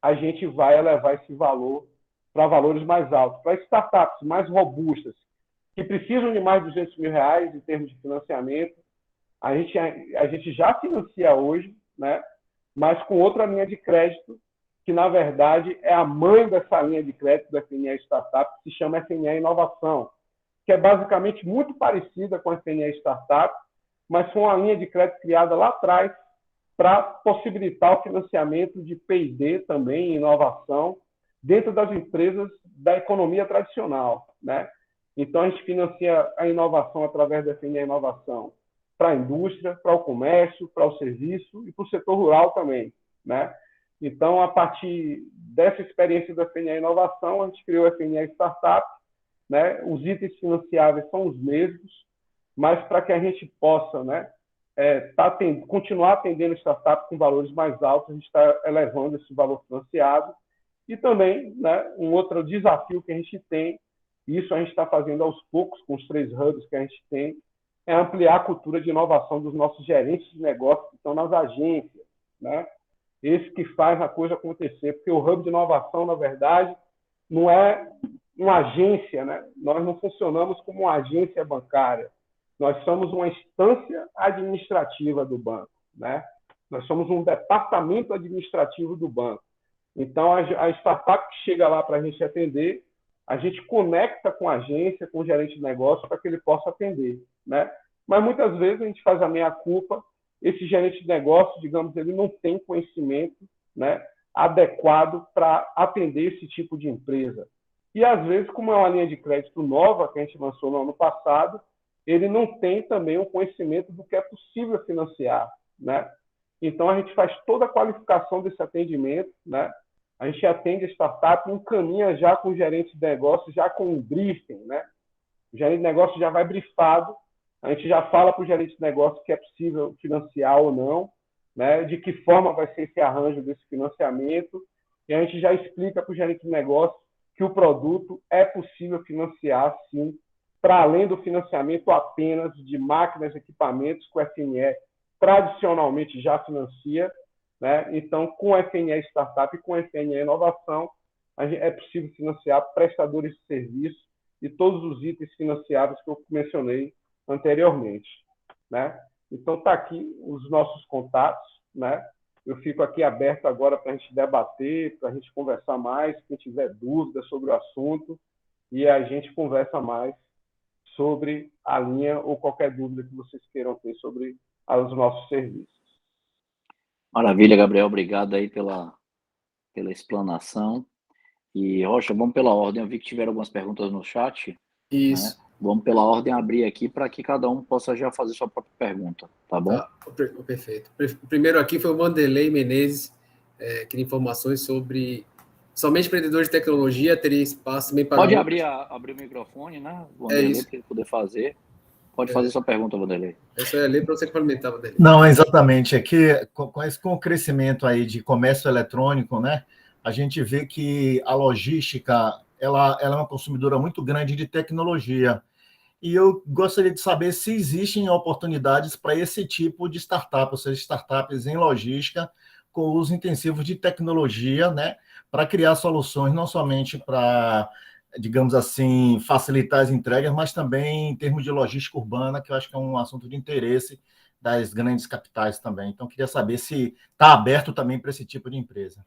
a gente vai elevar esse valor para valores mais altos. Para startups mais robustas, que precisam de mais de R$200 mil em termos de financiamento, a gente já financia hoje, né? Mas com outra linha de crédito, que, na verdade, é a mãe dessa linha de crédito da FNE Startup, que se chama FNE Inovação, que é basicamente muito parecida com a FNE Startup, mas foi uma linha de crédito criada lá atrás para possibilitar o financiamento de P&D também, inovação, dentro das empresas da economia tradicional, né? Então, a gente financia a inovação através da FNE Inovação para a indústria, para o comércio, para o serviço e para o setor rural também, né? Então, a partir dessa experiência da FNE Inovação, a gente criou a FNE Startup, né? Os itens financiáveis são os mesmos, mas para que a gente possa, né, continuar atendendo startups com valores mais altos, a gente está elevando esse valor financiado. E também, né, um outro desafio que a gente tem, isso a gente está fazendo aos poucos com os 3 hubs que a gente tem, é ampliar a cultura de inovação dos nossos gerentes de negócios que estão nas agências, né? Esse que faz a coisa acontecer, porque o hub de inovação, na verdade, não é uma agência, né? Nós não funcionamos como uma agência bancária. Nós somos uma instância administrativa do banco, né? Nós somos um departamento administrativo do banco. Então, a startup que chega lá para a gente atender, a gente conecta com a agência, com o gerente de negócio, para que ele possa atender, né? Mas muitas vezes a gente faz a meia-culpa, esse gerente de negócio, digamos, ele não tem conhecimento, né, adequado para atender esse tipo de empresa. E, às vezes, como é uma linha de crédito nova que a gente lançou no ano passado, ele não tem também o conhecimento do que é possível financiar, né? Então, a gente faz toda a qualificação desse atendimento, né? A gente atende a startup, encaminha já com o gerente de negócio, já com um briefing, né? O gerente de negócio já vai brifado, a gente já fala para o gerente de negócio que é possível financiar ou não, né? De que forma vai ser esse arranjo desse financiamento, e a gente já explica para o gerente de negócio que o produto é possível financiar, sim, para além do financiamento apenas de máquinas e equipamentos que o FNE tradicionalmente já financia, né? Então, com o FNE Startup e com o FNE Inovação, é possível financiar prestadores de serviço e todos os itens financiados que eu mencionei anteriormente, né? Então, está aqui os nossos contatos, né? Eu fico aqui aberto agora para a gente debater, para a gente conversar mais, quem tiver dúvidas sobre o assunto, e a gente conversa mais sobre a linha ou qualquer dúvida que vocês queiram ter sobre os nossos serviços. Maravilha, Gabriel, obrigado aí pela explanação. E, Rocha, vamos pela ordem. Eu vi que tiveram algumas perguntas no chat. Isso. Né? Vamos pela ordem abrir aqui para que cada um possa já fazer sua própria pergunta, tá bom? Tá, perfeito. O primeiro aqui foi o Vanderlei Menezes, queria informações sobre somente empreendedores de tecnologia, teria espaço também para... Pode abrir o microfone, né, Vanderlei, para ele poder fazer. Pode fazer sua pergunta, Vanderlei. Eu só ia ler para você complementar, Vanderlei. Não, exatamente. Aqui, com o crescimento aí de comércio eletrônico, né, a gente vê que a logística ela é uma consumidora muito grande de tecnologia. E eu gostaria de saber se existem oportunidades para esse tipo de startup, ou seja, startups em logística com uso intensivo de tecnologia, né, para criar soluções não somente para, digamos assim, facilitar as entregas, mas também em termos de logística urbana, que eu acho que é um assunto de interesse das grandes capitais também. Então, queria saber se está aberto também para esse tipo de empresa.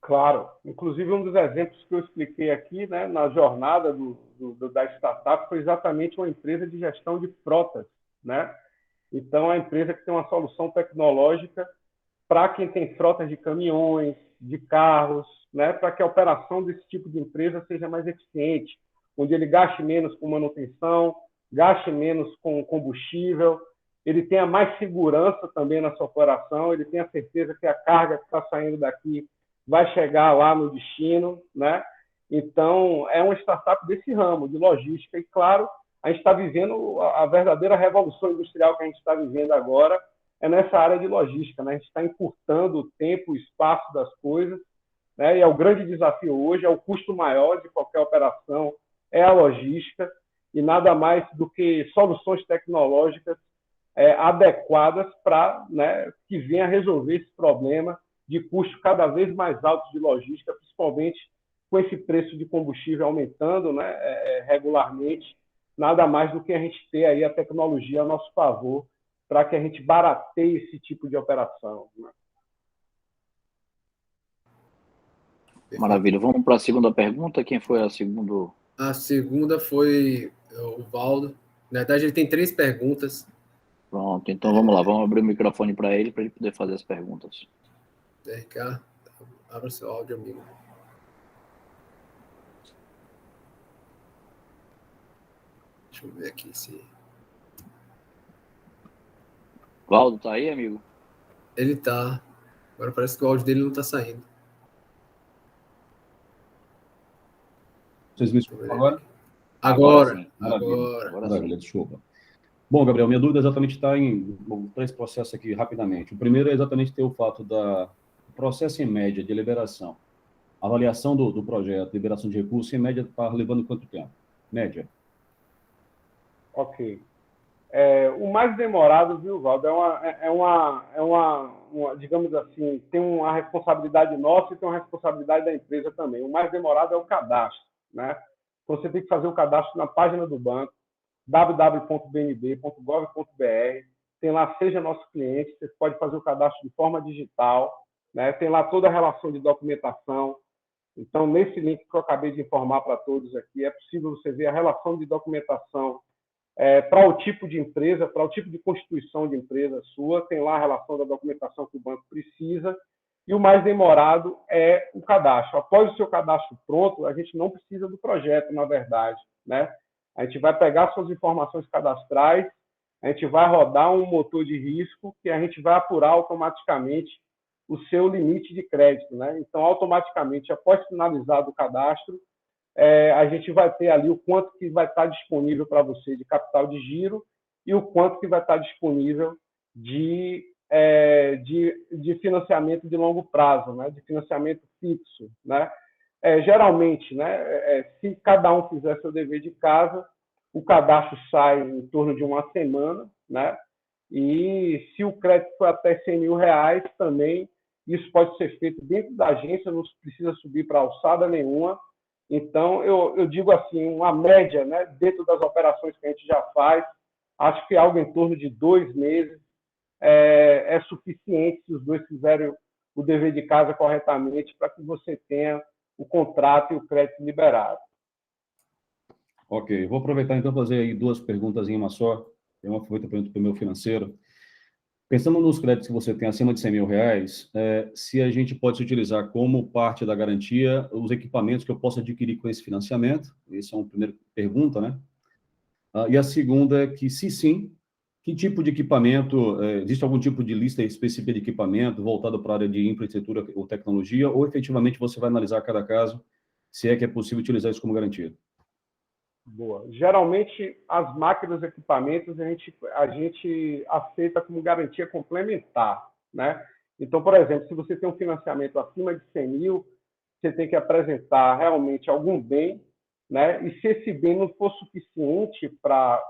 Claro. Inclusive, um dos exemplos que eu expliquei aqui, né, na jornada da startup foi exatamente uma empresa de gestão de frotas, né? Então, é uma empresa que tem uma solução tecnológica para quem tem frotas de caminhões, de carros, né, para que a operação desse tipo de empresa seja mais eficiente, onde ele gaste menos com manutenção, gaste menos com combustível, ele tenha mais segurança também na sua operação, ele tenha certeza que a carga que está saindo daqui vai chegar lá no destino, né? Então, é uma startup desse ramo, de logística. E, claro, a gente está vivendo a verdadeira revolução industrial que a gente está vivendo agora, é nessa área de logística, né? A gente está encurtando o tempo, o espaço das coisas, né? E é o grande desafio hoje, é o custo maior de qualquer operação, é a logística, e nada mais do que soluções tecnológicas adequadas para, né, que venha resolver esse problema de custo cada vez mais alto de logística, principalmente com esse preço de combustível aumentando, né, regularmente, nada mais do que a gente ter aí a tecnologia a nosso favor para que a gente barateie esse tipo de operação. Né? Maravilha. Vamos para a segunda pergunta. Quem foi a segunda? A segunda foi o Valdo. Na verdade, ele tem 3 perguntas. Pronto, então vamos lá. Vamos abrir o microfone para ele poder fazer as perguntas. RK, abra seu áudio, amigo. Deixa eu ver aqui se... Valdo, tá aí, amigo? Ele tá. Agora parece que o áudio dele não tá saindo. Vocês me escutam agora? Agora. Maravilha, desculpa. Bom, Gabriel, minha dúvida exatamente está em 3 processos aqui rapidamente. O primeiro é exatamente ter o fato do processo em média de liberação. A avaliação do projeto, liberação de recursos, em média, está levando quanto tempo? Média. Ok. O mais demorado, viu, Valdo, digamos assim, tem uma responsabilidade nossa e tem uma responsabilidade da empresa também. O mais demorado é o cadastro, né? Então, você tem que fazer o cadastro na página do banco, www.bnb.gov.br. Tem lá, seja nosso cliente, você pode fazer o cadastro de forma digital, né? Tem lá toda a relação de documentação. Então, nesse link que eu acabei de informar para todos aqui, é possível você ver a relação de documentação para o tipo de empresa, para o tipo de constituição de empresa sua. Tem lá a relação da documentação que o banco precisa. E o mais demorado é o cadastro. Após o seu cadastro pronto, a gente não precisa do projeto, na verdade, né? A gente vai pegar suas informações cadastrais, a gente vai rodar um motor de risco que a gente vai apurar automaticamente o seu limite de crédito, né? Então, automaticamente, após finalizado o cadastro, a gente vai ter ali o quanto que vai estar disponível para você de capital de giro e o quanto que vai estar disponível de financiamento de longo prazo, né? De financiamento fixo, né? Geralmente, né? Se cada um fizer seu dever de casa, o cadastro sai em torno de uma semana, né? E se o crédito for até R$100 mil, também isso pode ser feito dentro da agência, não precisa subir para alçada nenhuma. Então, eu digo assim, uma média, né, dentro das operações que a gente já faz, acho que algo em torno de 2 meses é suficiente se os dois fizerem o dever de casa corretamente para que você tenha o contrato e o crédito liberado. Ok, vou aproveitar então para fazer aí 2 perguntas em uma só. Tem uma pergunta para o meu financeiro. Pensando nos créditos que você tem acima de R$100 mil, se a gente pode se utilizar como parte da garantia os equipamentos que eu posso adquirir com esse financiamento? Essa é uma primeira pergunta, né? E a segunda é que, se sim, que tipo de equipamento, existe algum tipo de lista específica de equipamento voltado para a área de infraestrutura ou tecnologia, ou efetivamente você vai analisar cada caso, se é que é possível utilizar isso como garantia? Boa. Geralmente, as máquinas e equipamentos a gente aceita como garantia complementar, né? Então, por exemplo, se você tem um financiamento acima de 100 mil, você tem que apresentar realmente algum bem, né? E se esse bem não for suficiente para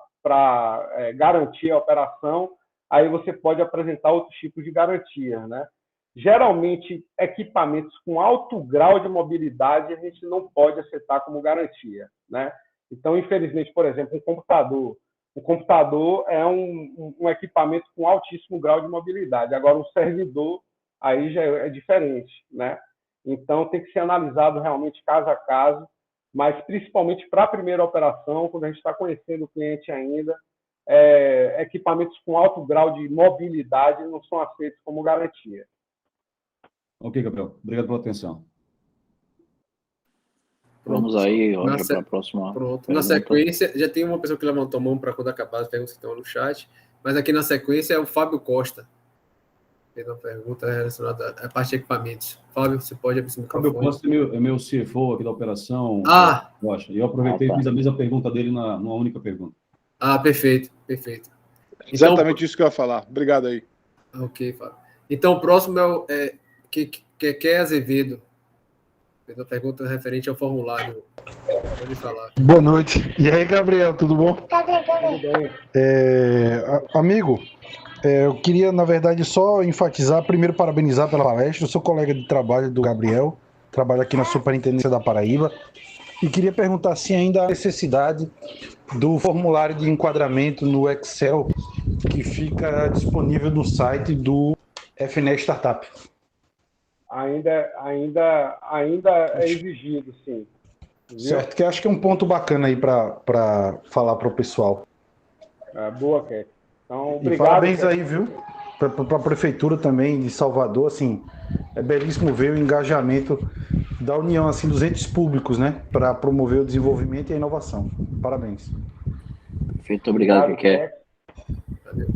garantir a operação, aí você pode apresentar outros tipos de garantia, né? Geralmente, equipamentos com alto grau de mobilidade a gente não pode aceitar como garantia, né? Então, infelizmente, por exemplo, um computador. O computador é um equipamento com altíssimo grau de mobilidade. Agora, um servidor, aí já é diferente, né? Então, tem que ser analisado realmente caso a caso, mas principalmente para a primeira operação, quando a gente está conhecendo o cliente ainda, equipamentos com alto grau de mobilidade não são aceitos como garantia. Ok, Gabriel. Obrigado pela atenção. Vamos aí, Roger, para a próxima. Pronto. Pergunta. Na sequência, já tem uma pessoa que levantou a mão para quando acabar as perguntas que estão no chat, mas aqui na sequência é o Fábio Costa. Fez uma pergunta relacionada à parte de equipamentos. Fábio, você pode abrir o microfone. Fábio Costa é meu CFO aqui da operação. Rocha. E eu aproveitei e fiz a mesma pergunta dele numa única pergunta. Perfeito, perfeito. Então, exatamente isso que eu ia falar. Obrigado aí. Ok, Fábio. Então, o próximo é que Azevedo. Fez uma pergunta referente ao formulário. Pode falar. Boa noite. E aí, Gabriel, tudo bom? Tudo bem. Amigo, eu queria, na verdade, só enfatizar, primeiro parabenizar pela palestra. Eu sou colega de trabalho do Gabriel, trabalho aqui na Superintendência da Paraíba, e queria perguntar se ainda há necessidade do formulário de enquadramento no Excel que fica disponível no site do FNE Startup. Ainda é exigido, sim. Viu? Certo, que acho que é um ponto bacana aí para falar para o pessoal. Boa, Ké. Então, obrigado. E parabéns aí, viu? Para a Prefeitura também de Salvador, assim, é belíssimo ver o engajamento da união, assim, dos entes públicos, né? Para promover o desenvolvimento e a inovação. Parabéns. Perfeito, obrigado, Ké. Valeu.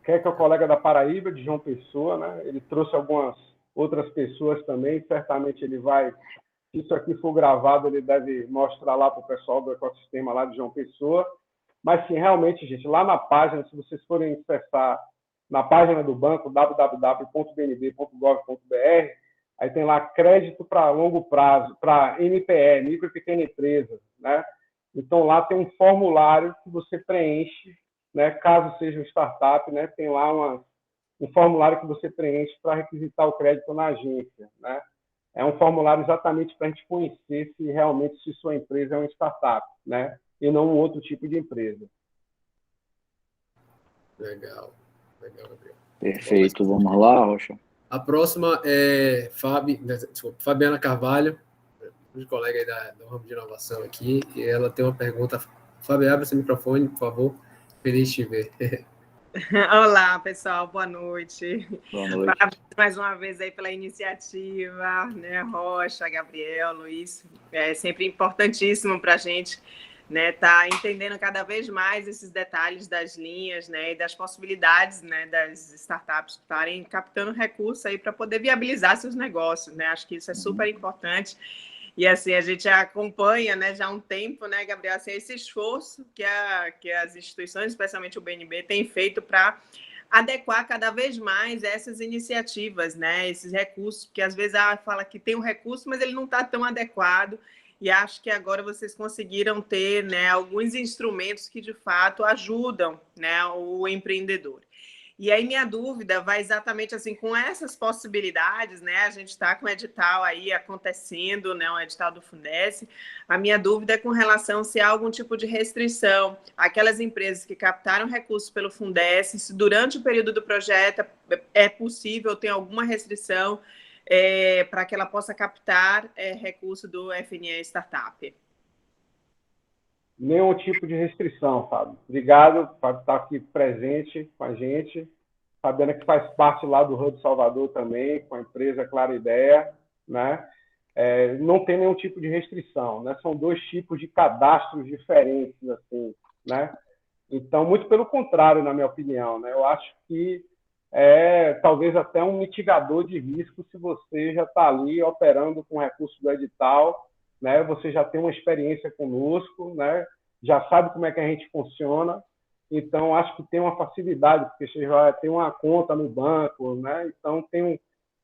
Ké, que é o colega da Paraíba, de João Pessoa, né? Ele trouxe algumas outras pessoas também, certamente ele vai, se isso aqui for gravado, ele deve mostrar lá para o pessoal do ecossistema lá de João Pessoa. Mas, sim, realmente, gente, lá na página, se vocês forem acessar na página do banco, www.bnb.gov.br, aí tem lá crédito para longo prazo, para MPE, micro e pequena empresa, né? Então, lá tem um formulário que você preenche, né, caso seja um startup, né, tem lá um formulário que você preenche para requisitar o crédito na agência, né? É um formulário exatamente para a gente conhecer se realmente se sua empresa é uma startup, né? E não um outro tipo de empresa. Legal, Gabriel. Perfeito, vamos lá, Rocha. A próxima é Fabiana Carvalho, colega aí do ramo de inovação aqui, e ela tem uma pergunta. Fábio, abre seu microfone, por favor. Feliz de te ver. Olá, pessoal, boa noite. Boa noite. Parabéns mais uma vez aí pela iniciativa, né, Rocha, Gabriel, Luiz. É sempre importantíssimo para a gente, né, tá entendendo cada vez mais esses detalhes das linhas, né, e das possibilidades, né, das startups estarem captando recursos aí para poder viabilizar seus negócios, né? Acho que isso é super importante. E assim, a gente acompanha, né, já há um tempo, né, Gabriel, assim, esse esforço que as instituições, especialmente o BNB, têm feito para adequar cada vez mais essas iniciativas, né, esses recursos, porque às vezes fala que tem um recurso, mas ele não está tão adequado, e acho que agora vocês conseguiram ter, né, alguns instrumentos que, de fato, ajudam, né, o empreendedor. E aí minha dúvida vai exatamente assim, com essas possibilidades, né? A gente está com o edital aí acontecendo, né? O edital do Fundesc. A minha dúvida é com relação se há algum tipo de restrição. Aquelas empresas que captaram recursos pelo Fundesc, se durante o período do projeto é possível, tem alguma restrição para que ela possa captar recurso do FNE Startup. Nenhum tipo de restrição, Fábio. Obrigado por estar aqui presente com a gente. Fabiana, que faz parte lá do Hub Salvador também, com a empresa Clara Ideia, né? Não tem nenhum tipo de restrição, né? São dois tipos de cadastros diferentes, assim, né? Então, muito pelo contrário, na minha opinião, né? Eu acho que talvez até um mitigador de risco se você já está ali operando com recursos do edital, né? Você já tem uma experiência conosco, né? Já sabe como é que a gente funciona, então acho que tem uma facilidade, porque você já tem uma conta no banco, né? Então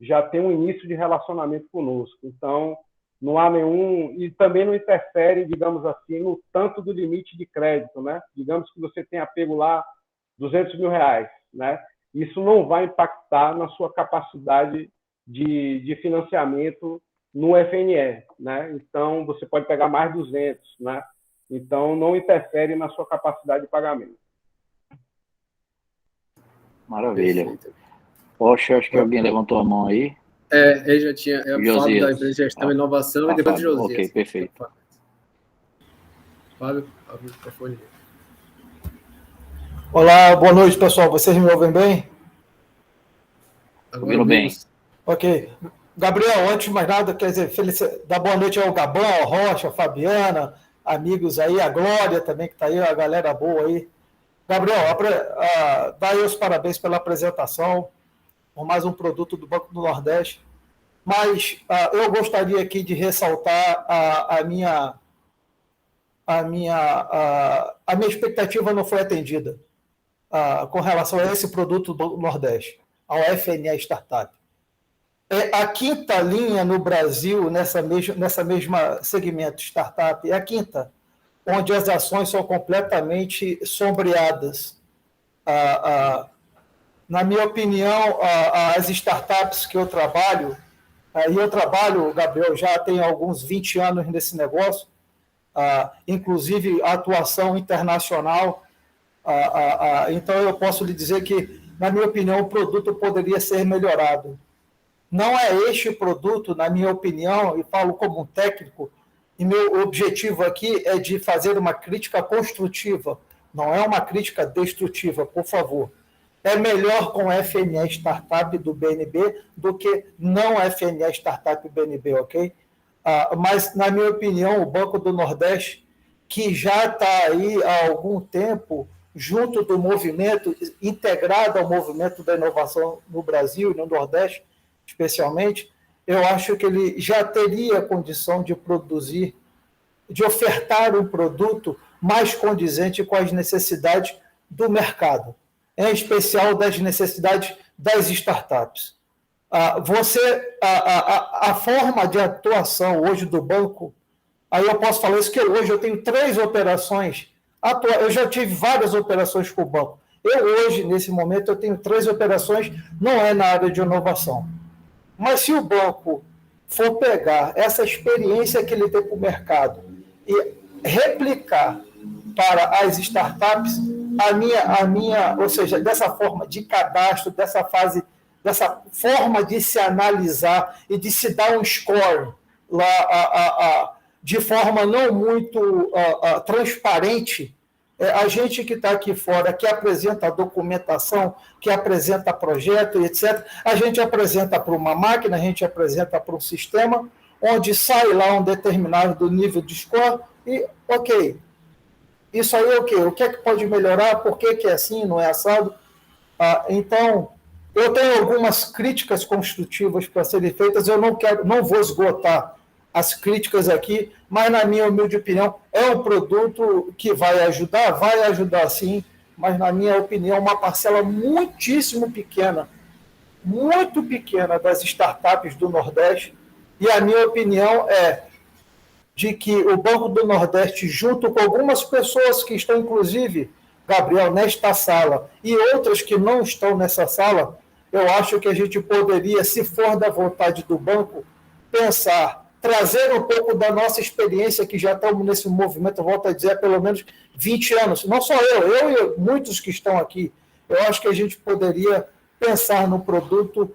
já tem um início de relacionamento conosco. Então não há nenhum, e também não interfere, digamos assim, no tanto do limite de crédito, né? Digamos que você tenha pego lá R$200 mil, né? Isso não vai impactar na sua capacidade de financiamento no FNE, né? Então, você pode pegar mais 200, né? Então, não interfere na sua capacidade de pagamento. Maravilha. Poxa, acho que alguém levantou a mão aí. Ele já tinha... o Fábio da empresa de gestão e inovação e depois Fábio. o Josias. Ok, perfeito. Fábio, abre o microfone. Olá, boa noite, pessoal. Vocês me ouvem bem? Ouvindo bem. Ok. Gabriel, antes de mais nada, quer dizer, dar boa noite ao Gabão, ao Rocha, a Fabiana, amigos aí, a Glória também, que está aí, a galera boa aí. Gabriel, dá aí os parabéns pela apresentação, por mais um produto do Banco do Nordeste. Mas eu gostaria aqui de ressaltar a minha expectativa não foi atendida com relação a esse produto do Nordeste, ao FNE Startup. É a quinta linha no Brasil, nessa mesma segmento startup, é a quinta, onde as ações são completamente sombreadas. Na minha opinião, as startups que eu trabalho, e eu trabalho, Gabriel, já tem alguns 20 anos nesse negócio, inclusive a atuação internacional, então eu posso lhe dizer que, na minha opinião, o produto poderia ser melhorado. Não é este produto, na minha opinião, e falo como um técnico, e meu objetivo aqui é de fazer uma crítica construtiva, não é uma crítica destrutiva, por favor. É melhor com FNE Startup do BNB do que não FNE Startup BNB, ok? Mas, na minha opinião, o Banco do Nordeste, que já está aí há algum tempo, junto do movimento, integrado ao movimento da inovação no Brasil e no Nordeste, especialmente, eu acho que ele já teria condição de produzir, de ofertar um produto mais condizente com as necessidades do mercado, em especial das necessidades das startups. A forma de atuação hoje do banco, aí eu posso falar isso, que hoje eu tenho 3 operações, eu já tive várias operações com o banco. Hoje, nesse momento, eu tenho 3 operações, não é na área de inovação. Mas se o banco for pegar essa experiência que ele tem para o mercado e replicar para as startups, ou seja, dessa forma de cadastro, dessa forma de se analisar e de se dar um score lá, de forma não muito transparente, a gente que está aqui fora, que apresenta a documentação, que apresenta projeto, etc., a gente apresenta para uma máquina, a gente apresenta para um sistema, onde sai lá um determinado nível de score e, ok, isso aí é o quê? O que é que pode melhorar? Por que é assim, não é assado? Então, eu tenho algumas críticas construtivas para serem feitas, eu não vou esgotar as críticas aqui, mas, na minha humilde opinião, é um produto que vai ajudar sim, mas, na minha opinião, uma parcela muitíssimo pequena, muito pequena das startups do Nordeste, e a minha opinião é de que o Banco do Nordeste, junto com algumas pessoas que estão, inclusive, Gabriel, nesta sala, e outras que não estão nessa sala, eu acho que a gente poderia, se for da vontade do banco, pensar, trazer um pouco da nossa experiência, que já estamos nesse movimento, eu volto a dizer, há pelo menos 20 anos. Não só eu e muitos que estão aqui. Eu acho que a gente poderia pensar no produto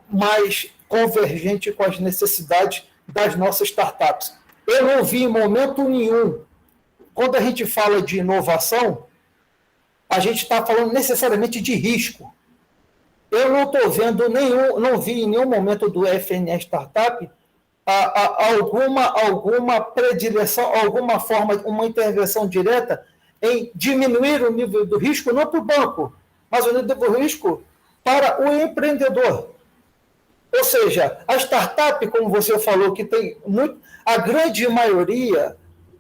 mais convergente com as necessidades das nossas startups. Eu não vi em momento nenhum, quando a gente fala de inovação, a gente está falando necessariamente de risco. Eu não estou vendo não vi em nenhum momento do FNE Startup alguma predileção, alguma forma, uma intervenção direta em diminuir o nível do risco, não para o banco, mas o nível do risco para o empreendedor. Ou seja, a startup, como você falou, que tem a grande maioria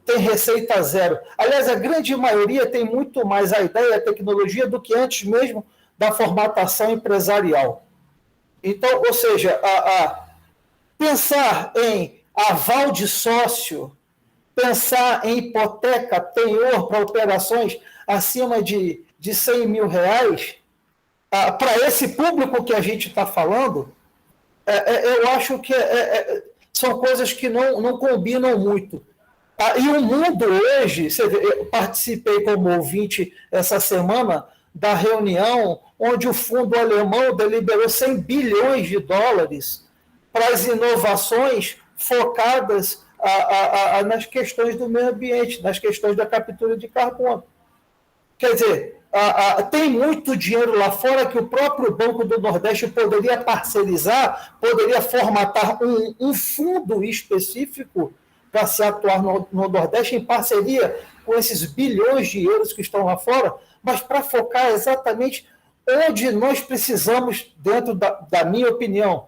tem receita zero. Aliás, a grande maioria tem muito mais a ideia, a tecnologia, do que antes mesmo da formatação empresarial. Então, ou seja, pensar em aval de sócio, pensar em hipoteca, penhor para operações acima de 100 mil reais, para esse público que a gente está falando, eu acho que são coisas que não combinam muito. E o mundo hoje, eu participei como ouvinte essa semana da reunião onde o fundo alemão deliberou 100 bilhões de dólares para as inovações focadas nas questões do meio ambiente, nas questões da captura de carbono. Quer dizer, tem muito dinheiro lá fora que o próprio Banco do Nordeste poderia parcerizar, poderia formatar um fundo específico para se atuar no Nordeste em parceria com esses bilhões de euros que estão lá fora, mas para focar exatamente onde nós precisamos, dentro da minha opinião.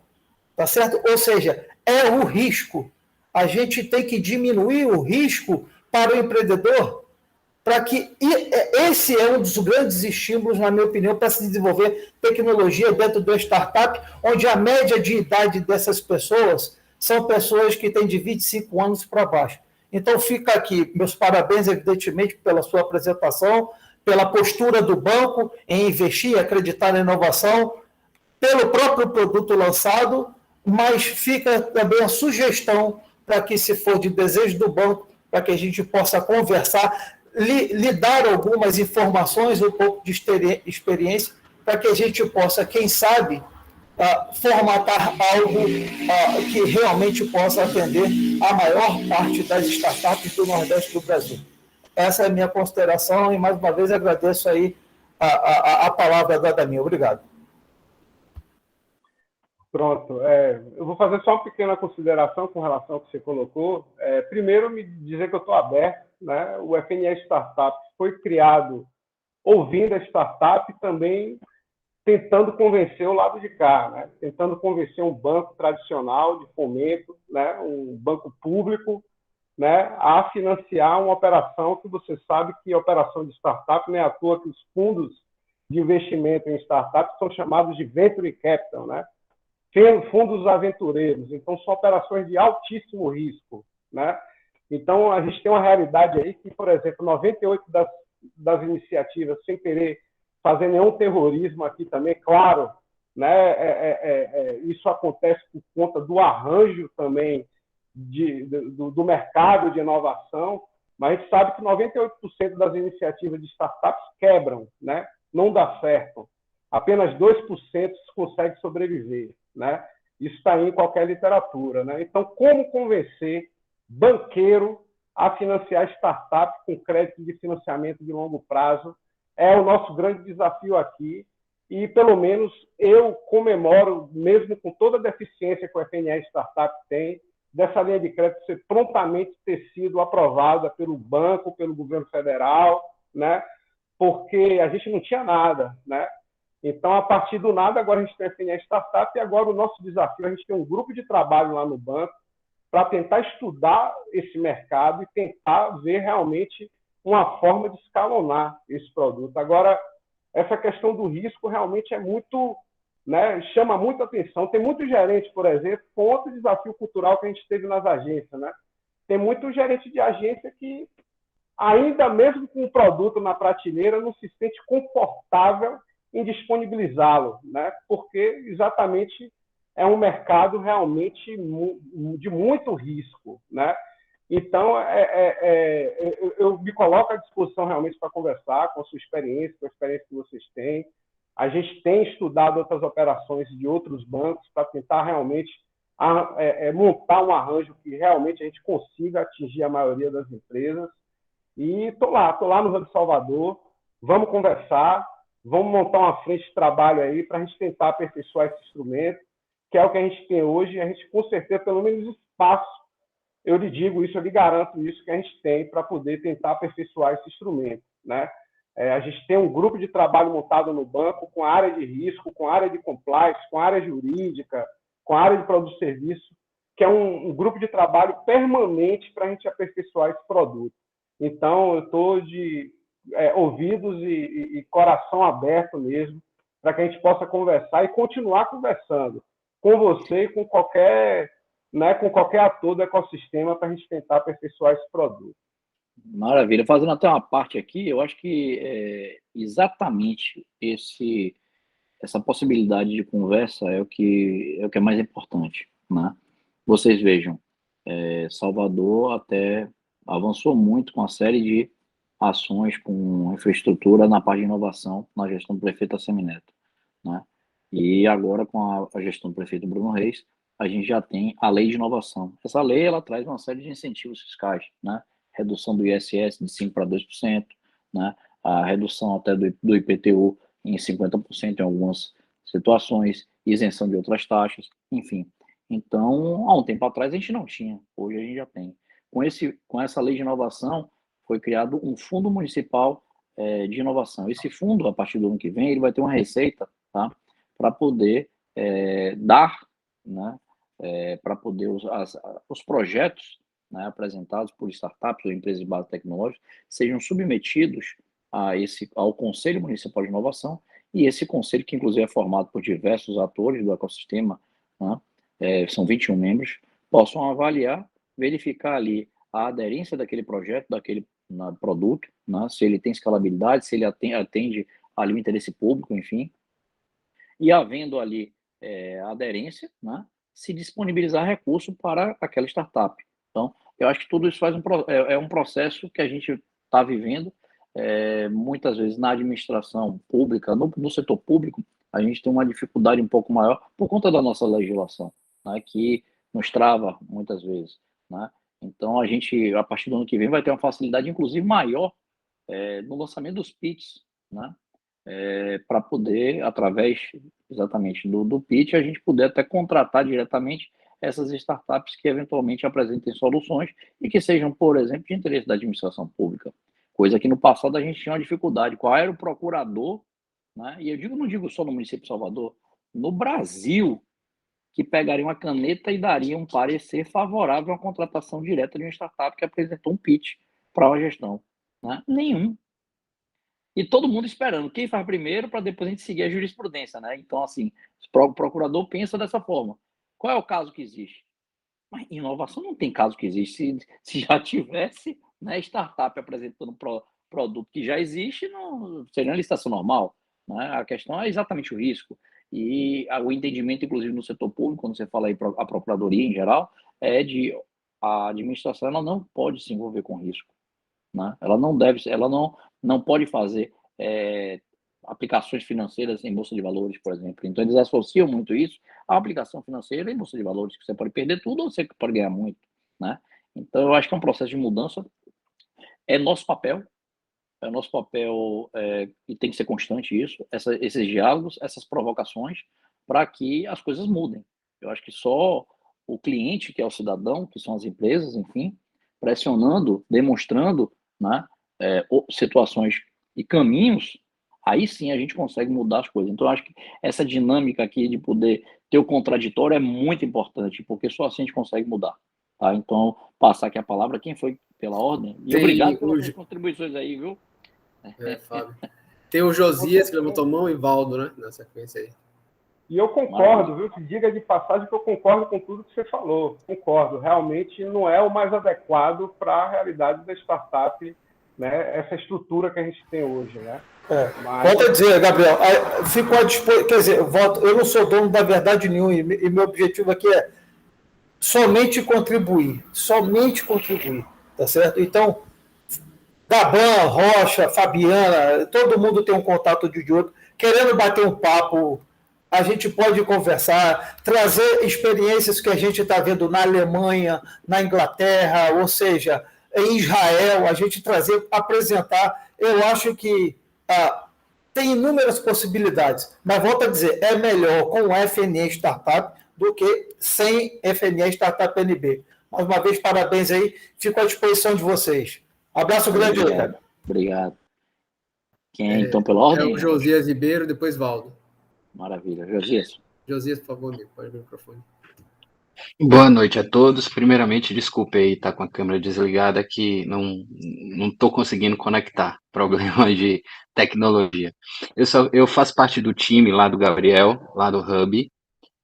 Tá certo? Ou seja, é o risco. A gente tem que diminuir o risco para o empreendedor, para que esse é um dos grandes estímulos, na minha opinião, para se desenvolver tecnologia dentro do startup, onde a média de idade dessas pessoas são pessoas que têm de 25 anos para baixo. Então, fica aqui meus parabéns, evidentemente, pela sua apresentação, pela postura do banco em investir, acreditar na inovação, pelo próprio produto lançado, mas fica também a sugestão para que, se for de desejo do banco, para que a gente possa conversar, lhe dar algumas informações, um pouco de experiência, para que a gente possa, quem sabe, formatar algo que realmente possa atender a maior parte das startups do Nordeste do Brasil. Essa é a minha consideração e, mais uma vez, agradeço aí a palavra dada a mim. Obrigado. Pronto. Eu vou fazer só uma pequena consideração com relação ao que você colocou. Primeiro, me dizer que eu estou aberto, né? O FNE Startup foi criado ouvindo a startup e também tentando convencer o lado de cá, né? Tentando convencer um banco tradicional de fomento, né? Um banco público, né? A financiar uma operação que você sabe que a operação de startup não é à toa que os fundos de investimento em startups são chamados de venture capital, né? Fundos aventureiros. Então, são operações de altíssimo risco, né? Então, a gente tem uma realidade aí que, por exemplo, 98% das iniciativas, sem querer fazer nenhum terrorismo aqui também, claro, né? Isso acontece por conta do arranjo também do mercado de inovação, mas a gente sabe que 98% das iniciativas de startups quebram, né? Não dá certo. Apenas 2% consegue sobreviver, né? Isso está em qualquer literatura, né? Então, como convencer banqueiro a financiar startup com crédito de financiamento de longo prazo é o nosso grande desafio aqui. E, pelo menos, eu comemoro, mesmo com toda a deficiência que o FNE Startup tem, dessa linha de crédito ser prontamente ter sido aprovada pelo banco, pelo governo federal, né? Porque a gente não tinha nada, né? Então, a partir do nada, agora a gente tem a FNE Startup e agora o nosso desafio, a gente tem um grupo de trabalho lá no banco para tentar estudar esse mercado e tentar ver realmente uma forma de escalonar esse produto. Agora, essa questão do risco realmente é muito, né, chama muita atenção. Tem muito gerente, por exemplo, com outro desafio cultural que a gente teve nas agências, né? Tem muito gerente de agência que, ainda mesmo com o produto na prateleira, não se sente confortável em disponibilizá-lo, né? Porque exatamente é um mercado realmente de muito risco, né? Então, eu me coloco à disposição realmente para conversar com a sua experiência, com a experiência que vocês têm. A gente tem estudado outras operações de outros bancos para tentar realmente montar um arranjo que realmente a gente consiga atingir a maioria das empresas. E estou lá no Hub Salvador, vamos conversar, vamos montar uma frente de trabalho aí para a gente tentar aperfeiçoar esse instrumento, que é o que a gente tem hoje, a gente com certeza, pelo menos espaço, eu lhe digo isso, eu lhe garanto isso, que a gente tem para poder tentar aperfeiçoar esse instrumento, né? A gente tem um grupo de trabalho montado no banco com a área de risco, com a área de compliance, com a área jurídica, com a área de produto e serviço, que é um grupo de trabalho permanente para a gente aperfeiçoar esse produto. Então, eu estou de ouvidos e coração aberto mesmo, para que a gente possa conversar e continuar conversando com você e com qualquer ator do ecossistema para a gente tentar aperfeiçoar esse produto. Maravilha. Fazendo até uma parte aqui, eu acho que exatamente essa possibilidade de conversa é o que é mais importante, né? Vocês vejam, Salvador até avançou muito com a série de ações com infraestrutura na parte de inovação na gestão do prefeito Assemineto, né? E agora com a gestão do prefeito Bruno Reis, a gente já tem a lei de inovação. Essa lei ela traz uma série de incentivos fiscais, né? Redução do ISS de 5% para 2%, né? A redução até do IPTU em 50% em algumas situações, isenção de outras taxas, enfim. Então, há um tempo atrás a gente não tinha, hoje a gente já tem. Com essa lei de inovação, foi criado um fundo municipal de inovação. Esse fundo, a partir do ano que vem, ele vai ter uma receita, tá? Para poder dar, né? Para poder os projetos, né, apresentados por startups ou empresas de base tecnológica sejam submetidos ao Conselho Municipal de Inovação, e esse conselho, que inclusive é formado por diversos atores do ecossistema, né, são 21 membros, possam avaliar, verificar ali a aderência daquele projeto, daquele produto, né, se ele tem escalabilidade, se ele atende ali o interesse público, enfim, e havendo ali aderência, né, se disponibilizar recurso para aquela startup. Então, eu acho que tudo isso é um processo que a gente está vivendo. Muitas vezes na administração pública, no setor público, a gente tem uma dificuldade um pouco maior por conta da nossa legislação, né, que nos trava muitas vezes, né? Então, a gente, a partir do ano que vem, vai ter uma facilidade, inclusive, maior no lançamento dos pitches, né? Para poder, através exatamente do pitch, a gente poder até contratar diretamente essas startups que eventualmente apresentem soluções e que sejam, por exemplo, de interesse da administração pública. Coisa que no passado a gente tinha uma dificuldade. Qual era o procurador, né? E eu não digo só no município de Salvador, no Brasil, que pegaria uma caneta e daria um parecer favorável à contratação direta de uma startup que apresentou um pitch para uma gestão, né? Nenhum. E todo mundo esperando quem faz primeiro para depois a gente seguir a jurisprudência, né? Então, assim, o procurador pensa dessa forma. Qual é o caso que existe? Mas inovação não tem caso que existe. Se já tivesse, né, startup apresentando produto que já existe, não seria uma licitação normal, né? A questão é exatamente o risco. E o entendimento, inclusive, no setor público, quando você fala aí a procuradoria em geral, é de a administração ela não pode se envolver com risco, né? Ela não pode fazer aplicações financeiras em bolsa de valores, por exemplo. Então, eles associam muito isso à aplicação financeira em bolsa de valores, que você pode perder tudo ou você pode ganhar muito, né? Então, eu acho que é um processo de mudança. É nosso papel, e tem que ser constante isso, esses diálogos, essas provocações, para que as coisas mudem. Eu acho que só o cliente, que é o cidadão, que são as empresas, enfim, pressionando, demonstrando, né, situações e caminhos, aí sim a gente consegue mudar as coisas. Então, eu acho que essa dinâmica aqui de poder ter o contraditório é muito importante, porque só assim a gente consegue mudar. Tá? Então, passar aqui a palavra, quem foi pela ordem? E obrigado pelas contribuições aí, viu? Fábio. Tem o Josias, que levantou a mão, e Valdo, né? Na sequência aí. E eu concordo, viu? Que diga de passagem que eu concordo com tudo que você falou. Concordo. Realmente não é o mais adequado para a realidade da startup, né? Essa estrutura que a gente tem hoje, né? Volto a dizer, Gabriel, fico à disposição, quer dizer, eu não sou dono da verdade nenhuma, e meu objetivo aqui é somente contribuir, tá certo? Então, Gaban, Rocha, Fabiana, todo mundo tem um contato de outro, querendo bater um papo, a gente pode conversar, trazer experiências que a gente está vendo na Alemanha, na Inglaterra, ou seja, em Israel, a gente trazer, apresentar. Eu acho que tem inúmeras possibilidades, mas volto a dizer, é melhor com o FNE Startup do que sem FNE Startup NB. Mais uma vez, parabéns aí, fico à disposição de vocês. Abraço grande. Obrigado. Quem é, então, pela ordem? É o Josias Ribeiro, depois Valdo. Maravilha. Josias. Josias, por favor, amigo, pode abrir o microfone. Boa noite a todos. Primeiramente, desculpe aí estar com a câmera desligada, que não estou conseguindo conectar. Problema de tecnologia. Eu faço parte do time lá do Gabriel, lá do Hub,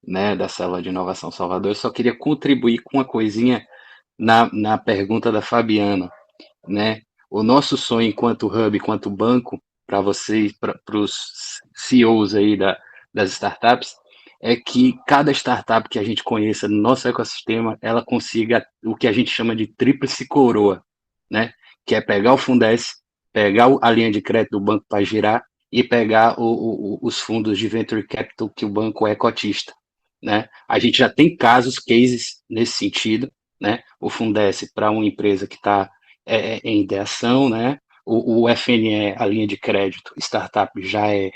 né, da Célula de Inovação Salvador. Eu só queria contribuir com uma coisinha na pergunta da Fabiana, né? O nosso sonho enquanto Hub, enquanto banco, para vocês, para os CEOs aí das startups, é que cada startup que a gente conheça no nosso ecossistema, ela consiga o que a gente chama de tríplice coroa, né? Que é pegar o Fundesc, pegar a linha de crédito do banco para girar e pegar os fundos de venture capital que o banco é cotista, né? A gente já tem cases nesse sentido, né? O Fundesc para uma empresa que está em ideação, né? O FNE, a linha de crédito, startup já é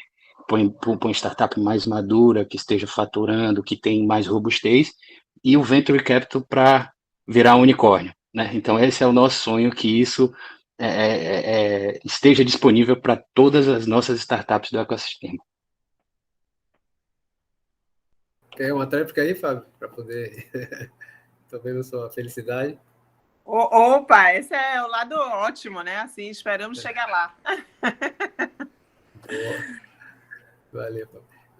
para uma startup mais madura, que esteja faturando, que tem mais robustez, e o Venture Capital para virar unicórnio, né? Então, esse é o nosso sonho, que isso esteja disponível para todas as nossas startups do ecossistema. Quer uma tréplica aí, Fábio? Para poder... Estou vendo a sua felicidade. Opa, esse é o lado ótimo, né? Assim, esperamos chegar lá. Boa. Valeu.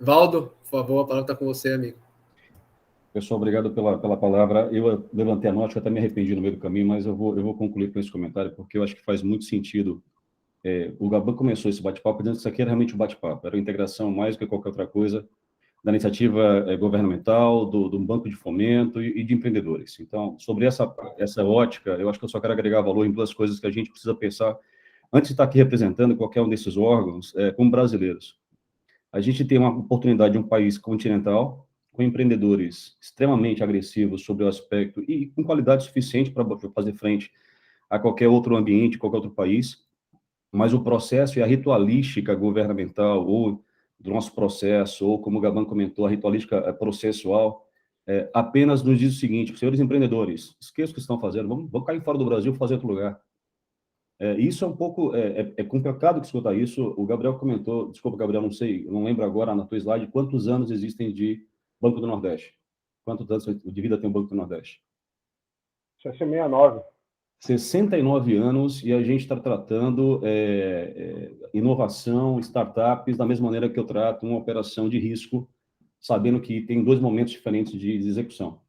Valdo, por favor, a palavra está com você, amigo. Pessoal, obrigado pela palavra. Eu levantei a nota, eu até me arrependi no meio do caminho, mas eu vou concluir com esse comentário, porque eu acho que faz muito sentido. O Gaban começou esse bate-papo, dizendo que isso aqui era realmente um bate-papo, era uma integração mais do que qualquer outra coisa, da iniciativa governamental, do banco de fomento e de empreendedores. Então, sobre essa ótica, eu acho que eu só quero agregar valor em duas coisas que a gente precisa pensar, antes de estar aqui representando qualquer um desses órgãos, como brasileiros. A gente tem uma oportunidade de um país continental, com empreendedores extremamente agressivos sobre o aspecto e com qualidade suficiente para fazer frente a qualquer outro ambiente, qualquer outro país, mas o processo e a ritualística governamental, ou do nosso processo, ou como o Gaban comentou, a ritualística processual, apenas nos diz o seguinte: senhores empreendedores, esqueçam o que estão fazendo, vamos cair fora do Brasil, fazer outro lugar. Isso é um pouco, complicado de escutar isso. O Gabriel comentou, desculpa, Gabriel, não lembro agora na tua slide, quantos anos existem de Banco do Nordeste? Quantos anos de vida tem o Banco do Nordeste? 69. 69 anos, e a gente está tratando inovação, startups, da mesma maneira que eu trato uma operação de risco, sabendo que tem dois momentos diferentes de execução.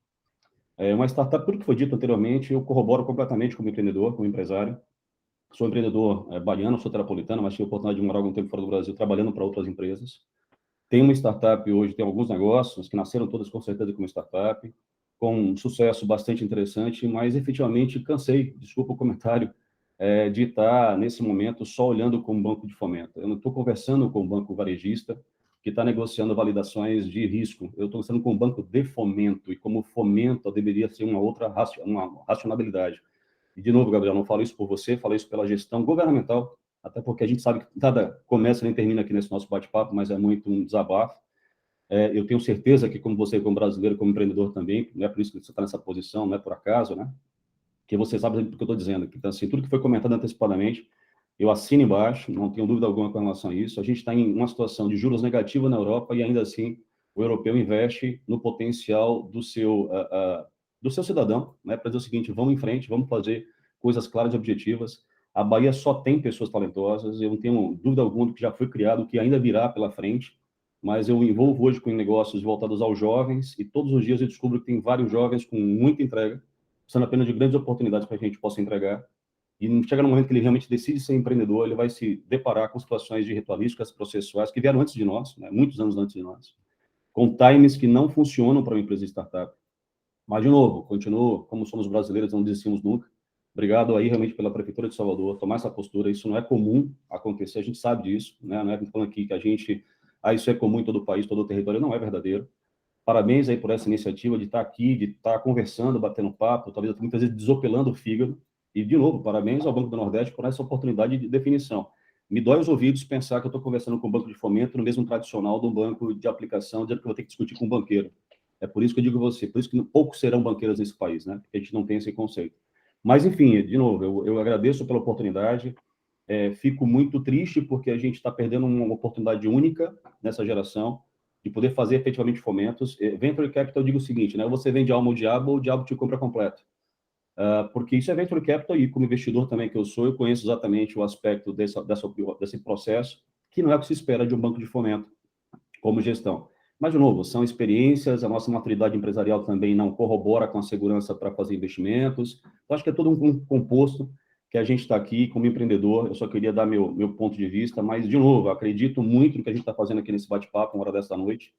Uma startup, tudo que foi dito anteriormente, eu corroboro completamente como empreendedor, como empresário. Sou empreendedor baiano, sou terapolitano, mas tive a oportunidade de morar algum tempo fora do Brasil, trabalhando para outras empresas. Tem uma startup hoje, tem alguns negócios que nasceram todas com certeza como startup, com um sucesso bastante interessante, mas efetivamente cansei, desculpa o comentário, de estar nesse momento só olhando como banco de fomento. Eu não estou conversando com o banco varejista que está negociando validações de risco. Eu estou conversando com o banco de fomento, e como fomento deveria ser uma outra uma racionalidade. E, de novo, Gabriel, não falo isso por você, falo isso pela gestão governamental, até porque a gente sabe que nada começa nem termina aqui nesse nosso bate-papo, mas é muito um desabafo. Eu tenho certeza que, como você, como brasileiro, como empreendedor também, não é por isso que você está nessa posição, não é por acaso, né? Que você sabe do que eu estou dizendo. Então, assim, tudo que foi comentado antecipadamente, eu assino embaixo, não tenho dúvida alguma com relação a isso. A gente está em uma situação de juros negativa na Europa e, ainda assim, o europeu investe no potencial do seu cidadão, né, para dizer o seguinte: vamos em frente, vamos fazer coisas claras e objetivas. A Bahia só tem pessoas talentosas, eu não tenho dúvida alguma do que já foi criado, que ainda virá pela frente, mas eu me envolvo hoje com negócios voltados aos jovens, e todos os dias eu descubro que tem vários jovens com muita entrega, precisando apenas de grandes oportunidades para que a gente possa entregar. E chega no momento que ele realmente decide ser empreendedor, ele vai se deparar com situações de ritualísticas, processuais, que vieram antes de nós, né, muitos anos antes de nós, com times que não funcionam para uma empresa de startup. Mas, de novo, continuo, como somos brasileiros, não desistimos nunca. Obrigado aí realmente pela Prefeitura de Salvador tomar essa postura. Isso não é comum acontecer, a gente sabe disso, né? Não é falando aqui que a gente, isso é comum em todo o país, todo o território, não é verdadeiro. Parabéns aí por essa iniciativa de estar aqui, de estar conversando, batendo papo, talvez muitas vezes desopelando o fígado. E, de novo, parabéns ao Banco do Nordeste por essa oportunidade de definição. Me dói os ouvidos pensar que eu estou conversando com o banco de fomento no mesmo tradicional do banco de aplicação, dizendo que eu vou ter que discutir com um banqueiro. É por isso que eu digo a você, por isso que poucos serão banqueiros nesse país, né? Porque a gente não tem esse conceito. Mas, enfim, de novo, eu agradeço pela oportunidade, fico muito triste porque a gente está perdendo uma oportunidade única nessa geração de poder fazer efetivamente fomentos. Venture Capital, eu digo o seguinte, né? Você vende alma ao diabo, ou o diabo te compra completo. Porque isso é Venture Capital, e como investidor também que eu sou, eu conheço exatamente o aspecto desse processo, que não é o que se espera de um banco de fomento como gestão. Mas, de novo, são experiências, a nossa maturidade empresarial também não corrobora com a segurança para fazer investimentos. Então, acho que é todo um composto que a gente está aqui como empreendedor. Eu só queria dar meu ponto de vista, mas, de novo, acredito muito no que a gente está fazendo aqui nesse bate-papo, uma hora dessa noite,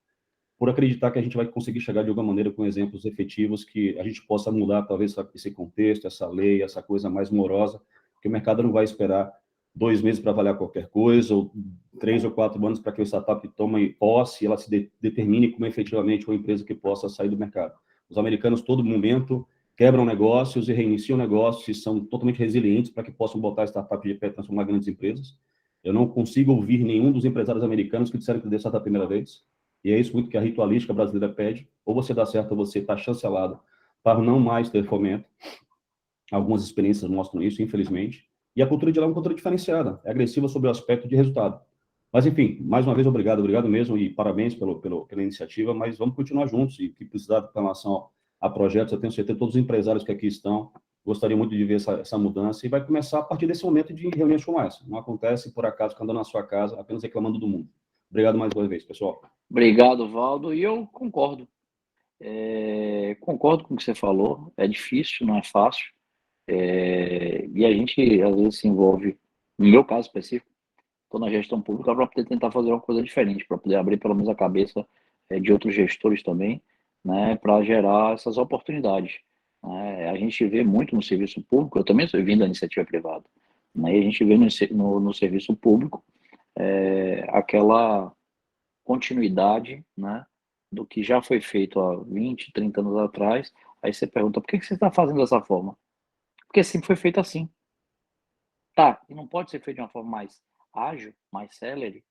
por acreditar que a gente vai conseguir chegar de alguma maneira com exemplos efetivos que a gente possa mudar, talvez, esse contexto, essa lei, essa coisa mais morosa, porque o mercado não vai esperar 2 meses para avaliar qualquer coisa, ou 3 ou 4 anos para que o startup tome posse e ela se determine como efetivamente uma empresa que possa sair do mercado. Os americanos, todo momento, quebram negócios e reiniciam negócios e são totalmente resilientes para que possam botar startup de pé e transformar grandes empresas. Eu não consigo ouvir nenhum dos empresários americanos que disseram que deu certo a primeira vez, e é isso muito que a ritualística brasileira pede: ou você dá certo ou você está chancelado para não mais ter fomento. Algumas experiências mostram isso, infelizmente. E a cultura de lá é uma cultura diferenciada, é agressiva sobre o aspecto de resultado. Mas, enfim, mais uma vez, obrigado mesmo, e parabéns pela iniciativa, mas vamos continuar juntos, e que precisar com relação a projetos, eu tenho certeza que todos os empresários que aqui estão gostariam muito de ver essa mudança, e vai começar a partir desse momento de reuniões como essa. Não acontece, por acaso, andando na sua casa, apenas reclamando do mundo. Obrigado mais uma vez, pessoal. Obrigado, Valdo, e eu concordo. Concordo com o que você falou, é difícil, não é fácil. E a gente, às vezes, se envolve, no meu caso específico, estou na gestão pública para poder tentar fazer uma coisa diferente, para poder abrir pelo menos a cabeça de outros gestores também, né, para gerar essas oportunidades. Né? A gente vê muito no serviço público, eu também sou vindo da iniciativa privada, né, e a gente vê no serviço público aquela continuidade, né, do que já foi feito há 20, 30 anos atrás. Aí você pergunta: por que você está fazendo dessa forma? Porque sempre foi feito assim. Tá, e não pode ser feito de uma forma mais ágil, mais célere,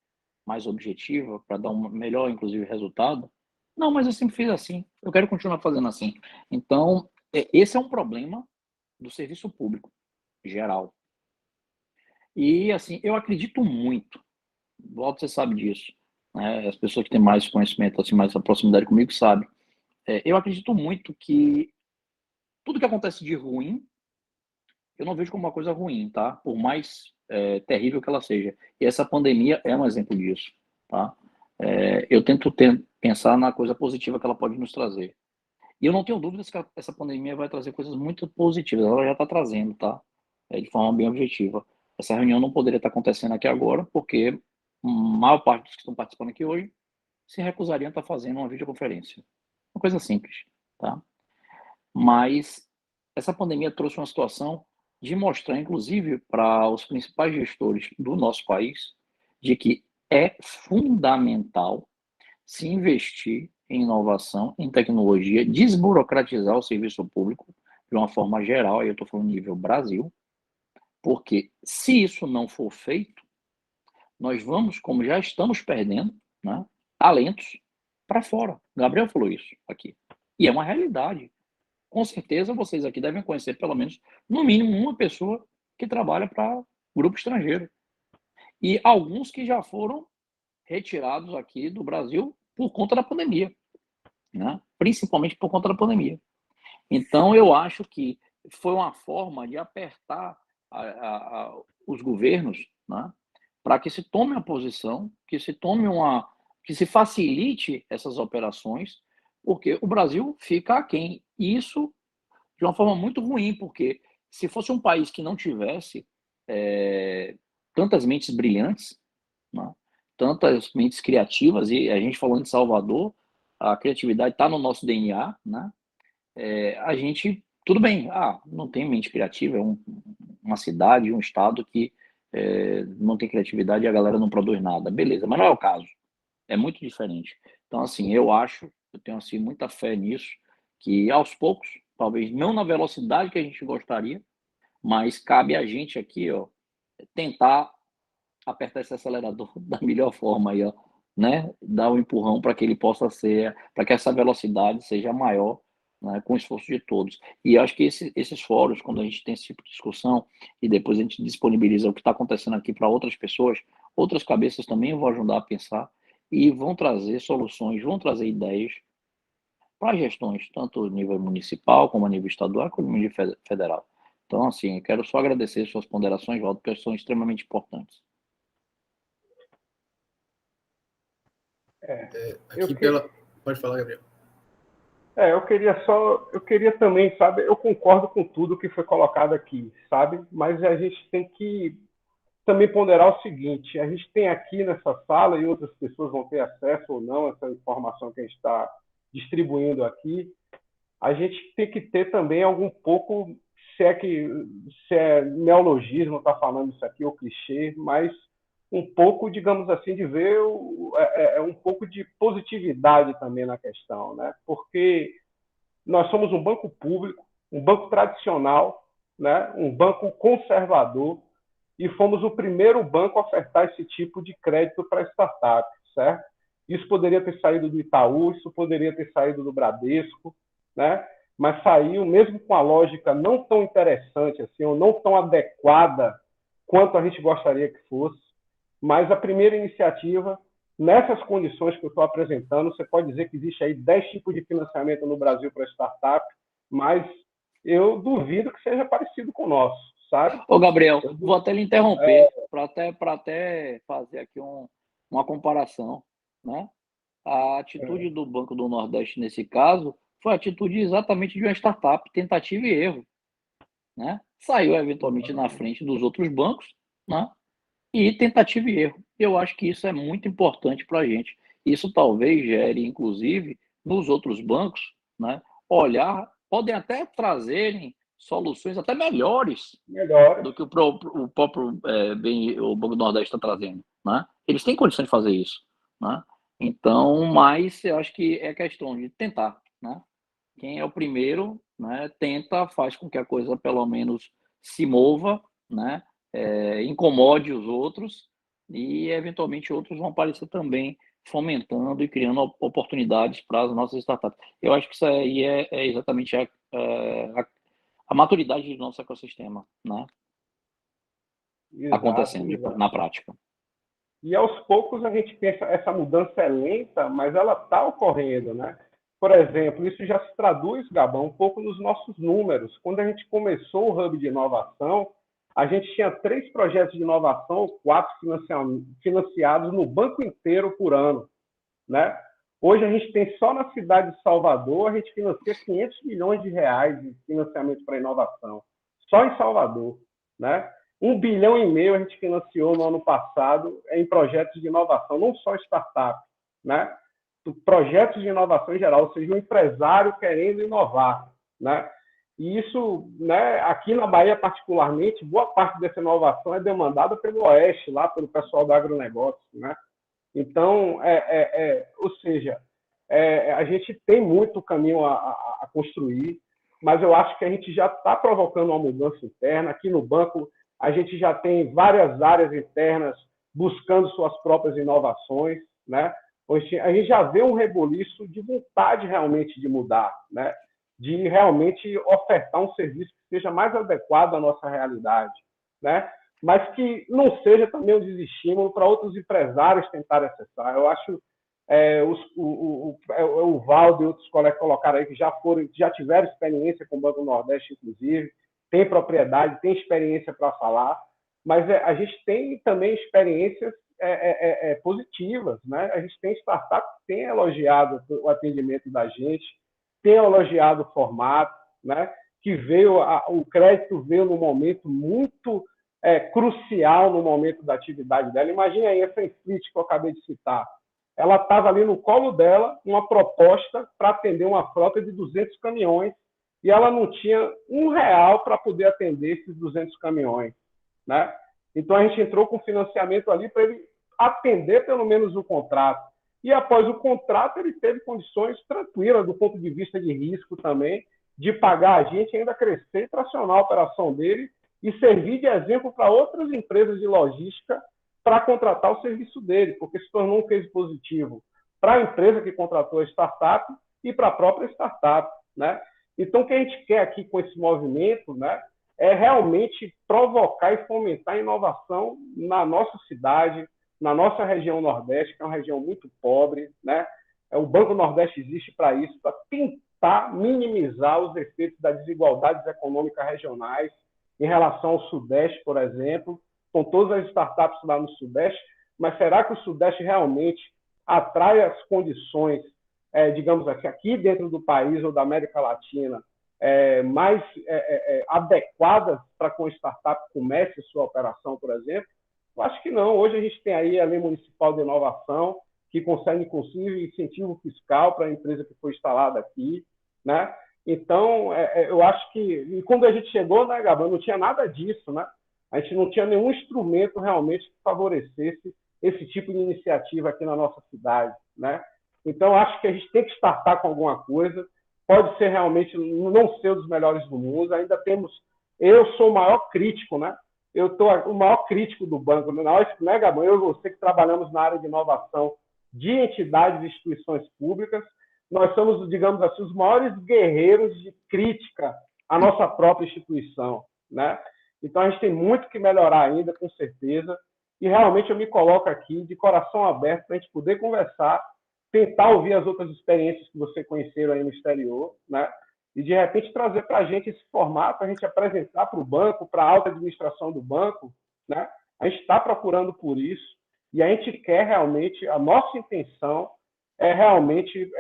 mais objetiva, para dar um melhor, inclusive, resultado? Não, mas eu sempre fiz assim, eu quero continuar fazendo assim. Então, esse é um problema do serviço público, geral. E, assim, eu acredito muito, Walter, você sabe disso, né? As pessoas que têm mais conhecimento, assim, mais proximidade comigo, sabem. Eu acredito muito que tudo que acontece de ruim, eu não vejo como uma coisa ruim, tá? Por mais terrível que ela seja. E essa pandemia é um exemplo disso, tá? Eu tento pensar na coisa positiva que ela pode nos trazer. E eu não tenho dúvidas que essa pandemia vai trazer coisas muito positivas. Ela já está trazendo, tá? De forma bem objetiva. Essa reunião não poderia estar acontecendo aqui agora, porque a maior parte dos que estão participando aqui hoje se recusariam a estar fazendo uma videoconferência. Uma coisa simples, tá? Mas essa pandemia trouxe uma situação de mostrar, inclusive, para os principais gestores do nosso país, de que é fundamental se investir em inovação, em tecnologia, desburocratizar o serviço público de uma forma geral, aí eu estou falando nível Brasil, porque se isso não for feito, nós vamos, como já estamos perdendo, né, talentos para fora. Gabriel falou isso aqui. E é uma realidade. Com certeza vocês aqui devem conhecer pelo menos, no mínimo, uma pessoa que trabalha para grupo estrangeiro. E alguns que já foram retirados aqui do Brasil por conta da pandemia, né? Principalmente por conta da pandemia. Então, eu acho que foi uma forma de apertar os governos, né? Para que se tome uma posição, que se facilite essas operações, porque o Brasil fica aquém. Isso de uma forma muito ruim, porque se fosse um país que não tivesse tantas mentes brilhantes, né, tantas mentes criativas, e a gente falando de Salvador, a criatividade está no nosso DNA, né? A gente, tudo bem, não tem mente criativa, é uma cidade, um estado que não tem criatividade e a galera não produz nada, beleza, mas não é o caso, é muito diferente. Então, assim, eu tenho assim, muita fé nisso, que aos poucos, talvez não na velocidade que a gente gostaria, mas cabe a gente aqui, ó, tentar apertar esse acelerador da melhor forma aí, ó, né? Dar um empurrão para que ele possa ser, para que essa velocidade seja maior, né, com o esforço de todos. E acho que esses fóruns, quando a gente tem esse tipo de discussão e depois a gente disponibiliza o que está acontecendo aqui para outras pessoas, outras cabeças também vão ajudar a pensar e vão trazer soluções, vão trazer ideias para gestões, tanto a nível municipal, como a nível estadual, como a nível federal. Então, assim, eu quero só agradecer suas ponderações, Waldo, porque são extremamente importantes. Pode falar, Gabriel. Eu queria também, sabe, eu concordo com tudo que foi colocado aqui, sabe, mas a gente tem que também ponderar o seguinte, a gente tem aqui nessa sala, e outras pessoas vão ter acesso ou não a essa informação que a gente está distribuindo aqui, a gente tem que ter também algum pouco, se é neologismo, está falando isso aqui, ou clichê, mas um pouco, digamos assim, de ver um pouco de positividade também na questão, né? Porque nós somos um banco público, um banco tradicional, né? Um banco conservador, e fomos o primeiro banco a ofertar esse tipo de crédito para startups, certo? Isso poderia ter saído do Itaú, isso poderia ter saído do Bradesco, né? Mas saiu, mesmo com a lógica não tão interessante assim, ou não tão adequada quanto a gente gostaria que fosse, mas a primeira iniciativa, nessas condições que eu estou apresentando, você pode dizer que existe aí 10 tipos de financiamento no Brasil para startup, mas eu duvido que seja parecido com o nosso, sabe? Ô, Gabriel, vou até lhe interromper para até fazer aqui uma comparação, né? A atitude do Banco do Nordeste, nesse caso, foi a atitude exatamente de uma startup, tentativa e erro, né? Saiu eventualmente na frente dos outros bancos, né? E tentativa e erro. Eu acho que isso é muito importante para a gente. Isso talvez gere, inclusive, nos outros bancos, né, podem até trazerem soluções até melhores do que o próprio o Banco do Nordeste está trazendo. Né? Eles têm condições de fazer isso. Né? Então, mas eu acho que é questão de tentar. Né? Quem é o primeiro, né, tenta, faz com que a coisa pelo menos se mova, né? Incomode os outros e, eventualmente, outros vão aparecer também fomentando e criando oportunidades para as nossas startups. Eu acho que isso aí é exatamente a maturidade do nosso ecossistema, né? Exato, acontecendo na prática. E, aos poucos, a gente pensa, essa mudança é lenta, mas ela está ocorrendo, né? Por exemplo, isso já se traduz, Gabão, um pouco nos nossos números. Quando a gente começou o Hub de Inovação, a gente tinha 3 projetos de inovação, 4 financiados no banco inteiro por ano, né? Hoje a gente tem só na cidade de Salvador, a gente financia 500 milhões de reais de financiamento para inovação, só em Salvador, né? 1,5 bilhão a gente financiou no ano passado em projetos de inovação, não só startup, né? projetos de inovação em geral, ou seja, um empresário querendo inovar, né? E isso, né, aqui na Bahia particularmente, boa parte dessa inovação é demandada pelo Oeste, lá pelo pessoal do agronegócio, né? Então, ou seja, a gente tem muito caminho a construir, mas eu acho que a gente já está provocando uma mudança interna. Aqui no banco, a gente já tem várias áreas internas buscando suas próprias inovações, né? A gente já vê um reboliço de vontade realmente de mudar, né? De realmente ofertar um serviço que seja mais adequado à nossa realidade, né? Mas que não seja também um desestímulo para outros empresários tentarem acessar. Eu acho o Valdo e outros colegas colocaram aí que já tiveram experiência com o Banco Nordeste, inclusive, tem propriedade, tem experiência para falar, mas a gente tem também experiências positivas, né? A gente tem startups que têm elogiado o atendimento da gente, tem elogiado o formato, né? Que o crédito veio num momento muito crucial no momento da atividade dela. Imagina aí essa Fleet que eu acabei de citar. Ela estava ali no colo dela uma proposta para atender uma frota de 200 caminhões e ela não tinha R$1 para poder atender esses 200 caminhões, né? Então, a gente entrou com financiamento ali para ele atender pelo menos o contrato. E após o contrato, ele teve condições tranquilas do ponto de vista de risco também, de pagar a gente, ainda crescer e tracionar a operação dele e servir de exemplo para outras empresas de logística para contratar o serviço dele, porque se tornou um case positivo para a empresa que contratou a startup e para a própria startup, né? Então, o que a gente quer aqui com esse movimento, né, é realmente provocar e fomentar a inovação na nossa cidade, na nossa região Nordeste, que é uma região muito pobre, né? O Banco Nordeste existe para isso, para tentar minimizar os efeitos das desigualdades econômicas regionais em relação ao Sudeste, por exemplo, com todas as startups lá no Sudeste, mas será que o Sudeste realmente atrai as condições, digamos assim, aqui dentro do país ou da América Latina, mais adequadas para que uma startup comece a sua operação, por exemplo? Eu acho que não. Hoje a gente tem aí a Lei Municipal de Inovação, que concede, inclusive, incentivo fiscal para a empresa que foi instalada aqui, né? Então, eu acho que... E quando a gente chegou, né, Gabão, não tinha nada disso, né? A gente não tinha nenhum instrumento realmente que favorecesse esse tipo de iniciativa aqui na nossa cidade, né? Então, acho que a gente tem que startar com alguma coisa. Pode ser realmente, não ser um dos melhores do mundo. Ainda temos... Eu sou o maior crítico, né? Eu estou o maior crítico do banco. Nós, né, Gabão? Eu e você que trabalhamos na área de inovação de entidades e instituições públicas, nós somos, digamos assim, os maiores guerreiros de crítica à nossa própria instituição, né? Então, a gente tem muito que melhorar ainda, com certeza, e realmente eu me coloco aqui de coração aberto para a gente poder conversar, tentar ouvir as outras experiências que você conheceram aí no exterior, né? E, de repente, trazer para a gente esse formato, para a gente apresentar para o banco, para a alta administração do banco, né? A gente está procurando por isso, e a gente quer realmente, a nossa intenção é realmente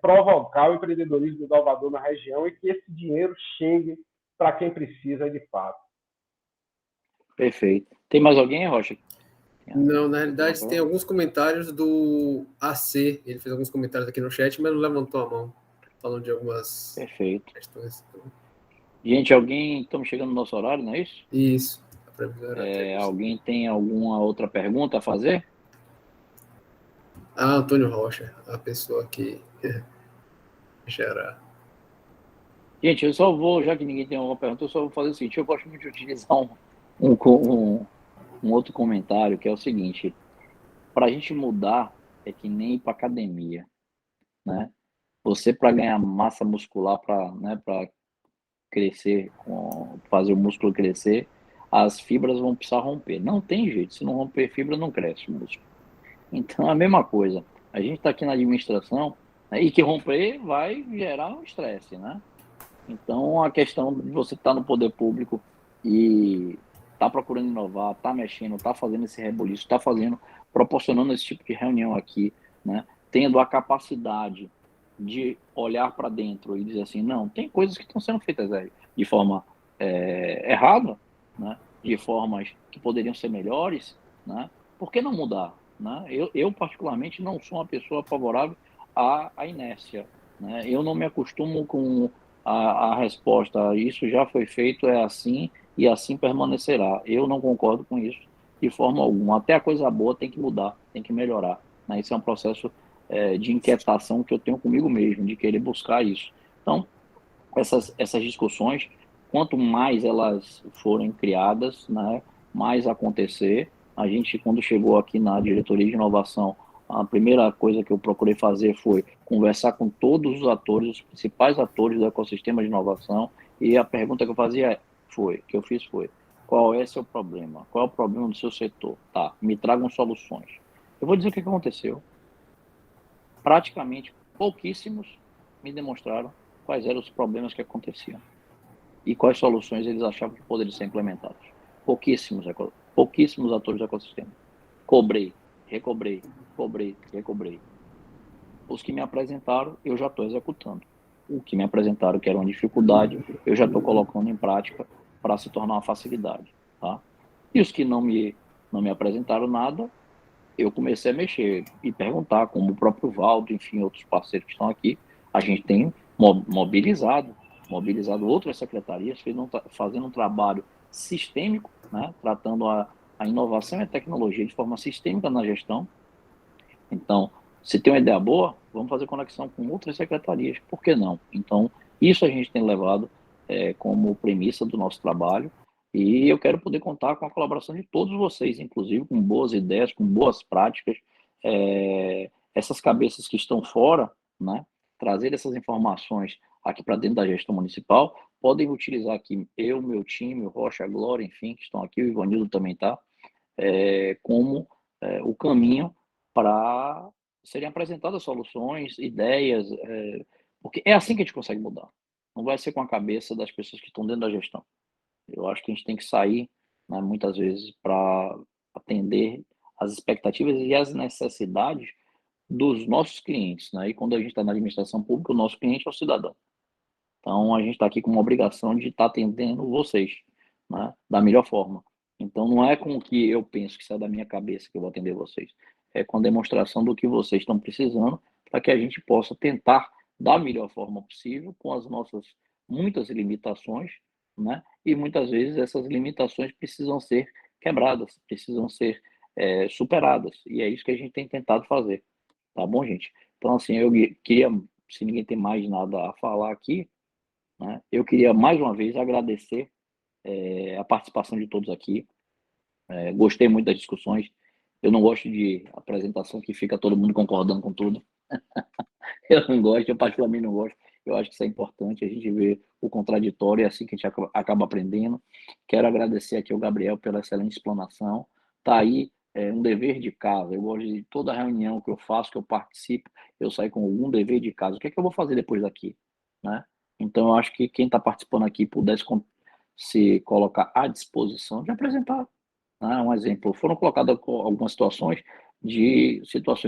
provocar o empreendedorismo inovador na região e que esse dinheiro chegue para quem precisa de fato. Perfeito. Tem mais alguém, Rocha? Não, na realidade tem alguns comentários do AC. Ele fez alguns comentários aqui no chat, mas não levantou a mão, falando de algumas questões. Gente, estamos chegando no nosso horário, não é isso? Isso. Alguém tem alguma outra pergunta a fazer? Antônio Rocha, a pessoa que gera. Gente, eu só vou, já que ninguém tem alguma pergunta, eu só vou fazer o seguinte: eu gosto muito de utilizar um outro comentário, que é o seguinte: para a gente mudar, é que nem ir para academia, né? Você, para ganhar massa muscular, para crescer, fazer o músculo crescer, as fibras vão precisar romper. Não tem jeito, se não romper fibra, não cresce o músculo. Então, é a mesma coisa. A gente está aqui na administração, né, e que romper vai gerar um estresse, né? Então, a questão de você estar no poder público e estar procurando inovar, estar mexendo, estar fazendo esse reboliço, proporcionando esse tipo de reunião aqui, né? Tendo a capacidade de olhar para dentro e dizer assim, não, tem coisas que estão sendo feitas de forma errada, né? De formas que poderiam ser melhores, né? Por que não mudar? Né? Eu particularmente, não sou uma pessoa favorável a inércia, né? Eu não me acostumo com a resposta, isso já foi feito, é assim e assim permanecerá. Eu não concordo com isso de forma alguma. Até a coisa boa tem que mudar, tem que melhorar, né? Isso é um processo de inquietação que eu tenho comigo mesmo, de querer buscar isso. Então, essas discussões, quanto mais elas forem criadas, né, mais acontecer. A gente, quando chegou aqui na diretoria de inovação, a primeira coisa que eu procurei fazer foi conversar com todos os atores, os principais atores do ecossistema de inovação, e a pergunta que eu fazia foi, qual é seu problema? Qual é o problema do seu setor? Tá, me tragam soluções. Eu vou dizer o que aconteceu. Praticamente pouquíssimos me demonstraram quais eram os problemas que aconteciam e quais soluções eles achavam que poderiam ser implementadas. Pouquíssimos atores do ecossistema. Cobrei, recobrei. Os que me apresentaram, eu já estou executando. O que me apresentaram que era uma dificuldade, eu já estou colocando em prática para se tornar uma facilidade. Tá? E os que não me apresentaram nada, eu comecei a mexer e perguntar, como o próprio Valdo, enfim, outros parceiros que estão aqui, a gente tem mobilizado outras secretarias, fazendo um trabalho sistêmico, né, tratando a inovação e a tecnologia de forma sistêmica na gestão. Então, se tem uma ideia boa, vamos fazer conexão com outras secretarias, por que não? Então, isso a gente tem levado como premissa do nosso trabalho, e eu quero poder contar com a colaboração de todos vocês, inclusive com boas ideias, com boas práticas, essas cabeças que estão fora, né, trazer essas informações aqui para dentro da gestão municipal, podem utilizar aqui eu, meu time, o Rocha, a Glória, enfim, que estão aqui, o Ivanildo também está, como o caminho para serem apresentadas soluções, ideias, porque é assim que a gente consegue mudar. Não vai ser com a cabeça das pessoas que estão dentro da gestão. Eu acho que a gente tem que sair, né, muitas vezes, para atender as expectativas e as necessidades dos nossos clientes, né? E quando a gente está na administração pública, o nosso cliente é o cidadão. Então, a gente está aqui com uma obrigação de estar atendendo vocês, né, da melhor forma. Então, não é com o que eu penso que sai da minha cabeça que eu vou atender vocês. É com a demonstração do que vocês estão precisando para que a gente possa tentar da melhor forma possível, com as nossas muitas limitações, né? E muitas vezes essas limitações precisam ser quebradas, precisam ser superadas. E é isso que a gente tem tentado fazer. Tá bom, gente? Então, assim, eu queria, se ninguém tem mais nada a falar aqui, né, eu queria mais uma vez agradecer a participação de todos aqui. Gostei muito das discussões. Eu não gosto de apresentação que fica todo mundo concordando com tudo. Eu não gosto, eu particularmente não gosto. Eu acho que isso é importante, a gente vê o contraditório, é assim que a gente acaba aprendendo. Quero agradecer aqui ao Gabriel pela excelente explanação. Está aí um dever de casa. Eu gosto de toda reunião que eu faço, que eu participo, eu saio com algum dever de casa. O que é que eu vou fazer depois daqui? Né? Então, eu acho que quem está participando aqui pudesse se colocar à disposição de apresentar. Né? Um exemplo, foram colocadas algumas situações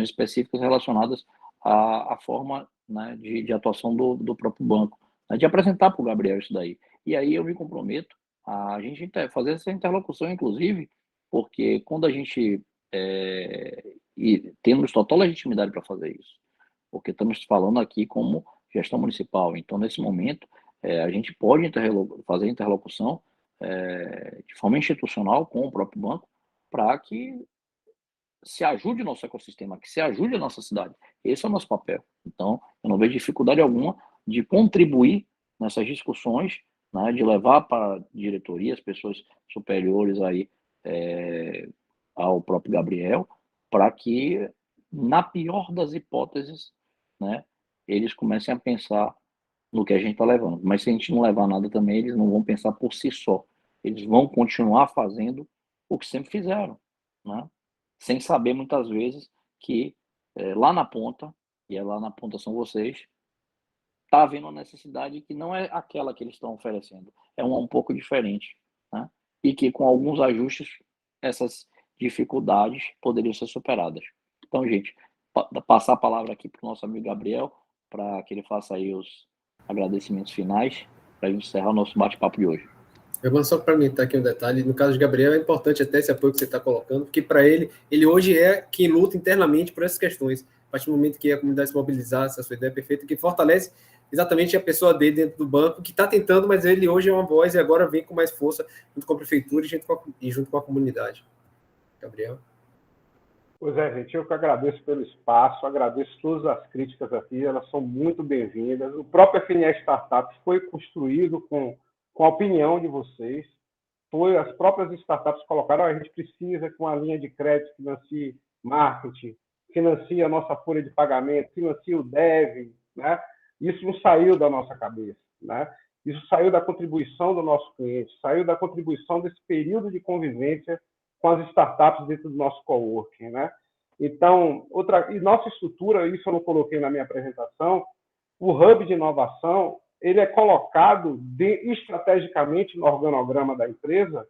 específicas relacionadas à forma, né, de atuação do próprio banco, né, de apresentar para o Gabriel isso daí. E aí eu me comprometo a gente fazer essa interlocução, inclusive, porque quando a gente temos total legitimidade para fazer isso, porque estamos falando aqui como gestão municipal, então nesse momento a gente pode fazer interlocução de forma institucional com o próprio banco para que se ajude o nosso ecossistema, que se ajude a nossa cidade. Esse é o nosso papel. Então, eu não vejo dificuldade alguma de contribuir nessas discussões, né, de levar para a diretoria, as pessoas superiores aí ao próprio Gabriel, para que, na pior das hipóteses, né, eles comecem a pensar no que a gente está levando. Mas se a gente não levar nada também, eles não vão pensar por si só. Eles vão continuar fazendo o que sempre fizeram, né? Sem saber muitas vezes que lá na ponta, e lá na ponta são vocês, está havendo uma necessidade que não é aquela que eles estão oferecendo, é um pouco diferente, né? E que com alguns ajustes essas dificuldades poderiam ser superadas. Então, gente, passar a palavra aqui para o nosso amigo Gabriel, para que ele faça aí os agradecimentos finais, para a gente encerrar o nosso bate-papo de hoje. Eu vou só complementar aqui um detalhe. No caso de Gabriel, é importante até esse apoio que você está colocando, porque para ele hoje é quem luta internamente por essas questões, partir do momento que a comunidade se mobilizar, essa sua ideia é perfeita, que fortalece exatamente a pessoa dele dentro do banco, que está tentando, mas ele hoje é uma voz e agora vem com mais força junto com a prefeitura e junto com a comunidade. Gabriel? Pois é, gente, eu que agradeço pelo espaço, agradeço todas as críticas aqui, elas são muito bem-vindas. O próprio FNE Startups foi construído com a opinião de vocês, as próprias startups colocaram, a gente precisa que uma linha de crédito financie marketing, financie a nossa folha de pagamento, financie o dev, né? Isso não saiu da nossa cabeça, né? Isso saiu da contribuição do nosso cliente, saiu da contribuição desse período de convivência com as startups dentro do nosso coworking, né? Então, e nossa estrutura, isso eu não coloquei na minha apresentação, o hub de inovação, ele é colocado estrategicamente no organograma da empresa,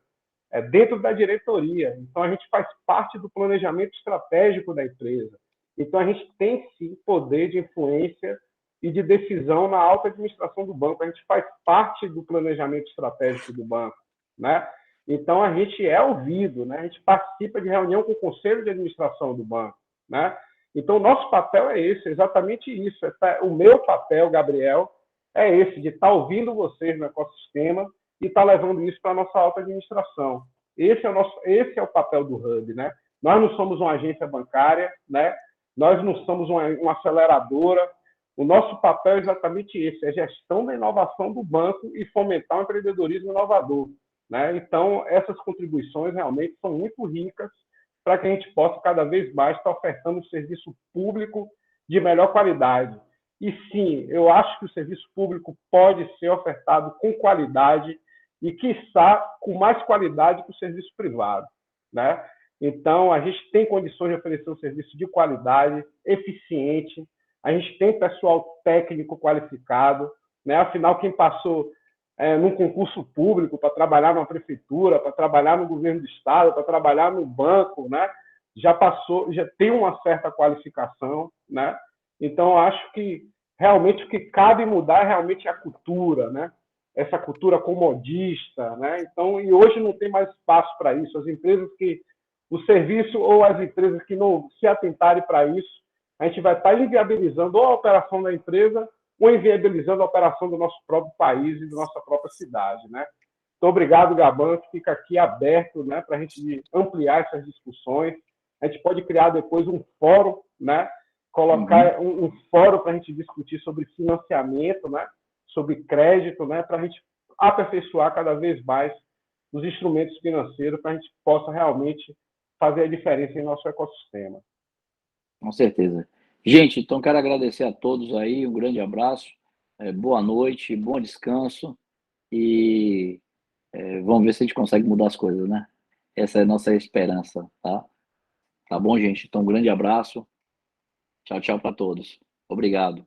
dentro da diretoria. Então, a gente faz parte do planejamento estratégico da empresa. Então, a gente tem, sim, poder de influência e de decisão na alta administração do banco. A gente faz parte do planejamento estratégico do banco, né? Então, a gente é ouvido, né? A gente participa de reunião com o conselho de administração do banco, né? Então, o nosso papel é esse, exatamente isso. O meu papel, Gabriel, é esse, de estar ouvindo vocês no ecossistema e estar levando isso para a nossa alta administração. Esse é o papel do Hub, né? Nós não somos uma agência bancária, né? Nós não somos uma aceleradora. O nosso papel é exatamente esse, é a gestão da inovação do banco e fomentar o empreendedorismo inovador, né? Então, essas contribuições realmente são muito ricas para que a gente possa cada vez mais estar ofertando um serviço público de melhor qualidade. E sim, eu acho que o serviço público pode ser ofertado com qualidade e, quiçá, com mais qualidade que o serviço privado, né? Então, a gente tem condições de oferecer um serviço de qualidade, eficiente, a gente tem pessoal técnico qualificado, né? Afinal, quem passou num concurso público para trabalhar na prefeitura, para trabalhar no governo do estado, para trabalhar no banco, né? Já tem uma certa qualificação, né? Então, acho que realmente o que cabe mudar é realmente a cultura, né? Essa cultura comodista, né? Então, e hoje não tem mais espaço para isso. As empresas o serviço ou as empresas que não se atentarem para isso, a gente vai estar inviabilizando ou a operação da empresa ou inviabilizando a operação do nosso próprio país e da nossa própria cidade, né? Então, obrigado, Gaban, que fica aqui aberto, né, para a gente ampliar essas discussões. A gente pode criar depois um fórum, né? Colocar um fórum para a gente discutir sobre financiamento, né? Sobre crédito, né? Para a gente aperfeiçoar cada vez mais os instrumentos financeiros para a gente possa realmente fazer a diferença em nosso ecossistema. Com certeza. Gente, então quero agradecer a todos aí, um grande abraço, boa noite, bom descanso e vamos ver se a gente consegue mudar as coisas, né? Essa é a nossa esperança, tá? Tá bom, gente? Então, um grande abraço. Tchau, tchau para todos. Obrigado.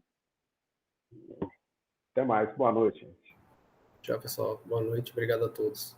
Até mais. Boa noite, gente. Tchau, pessoal. Boa noite. Obrigado a todos.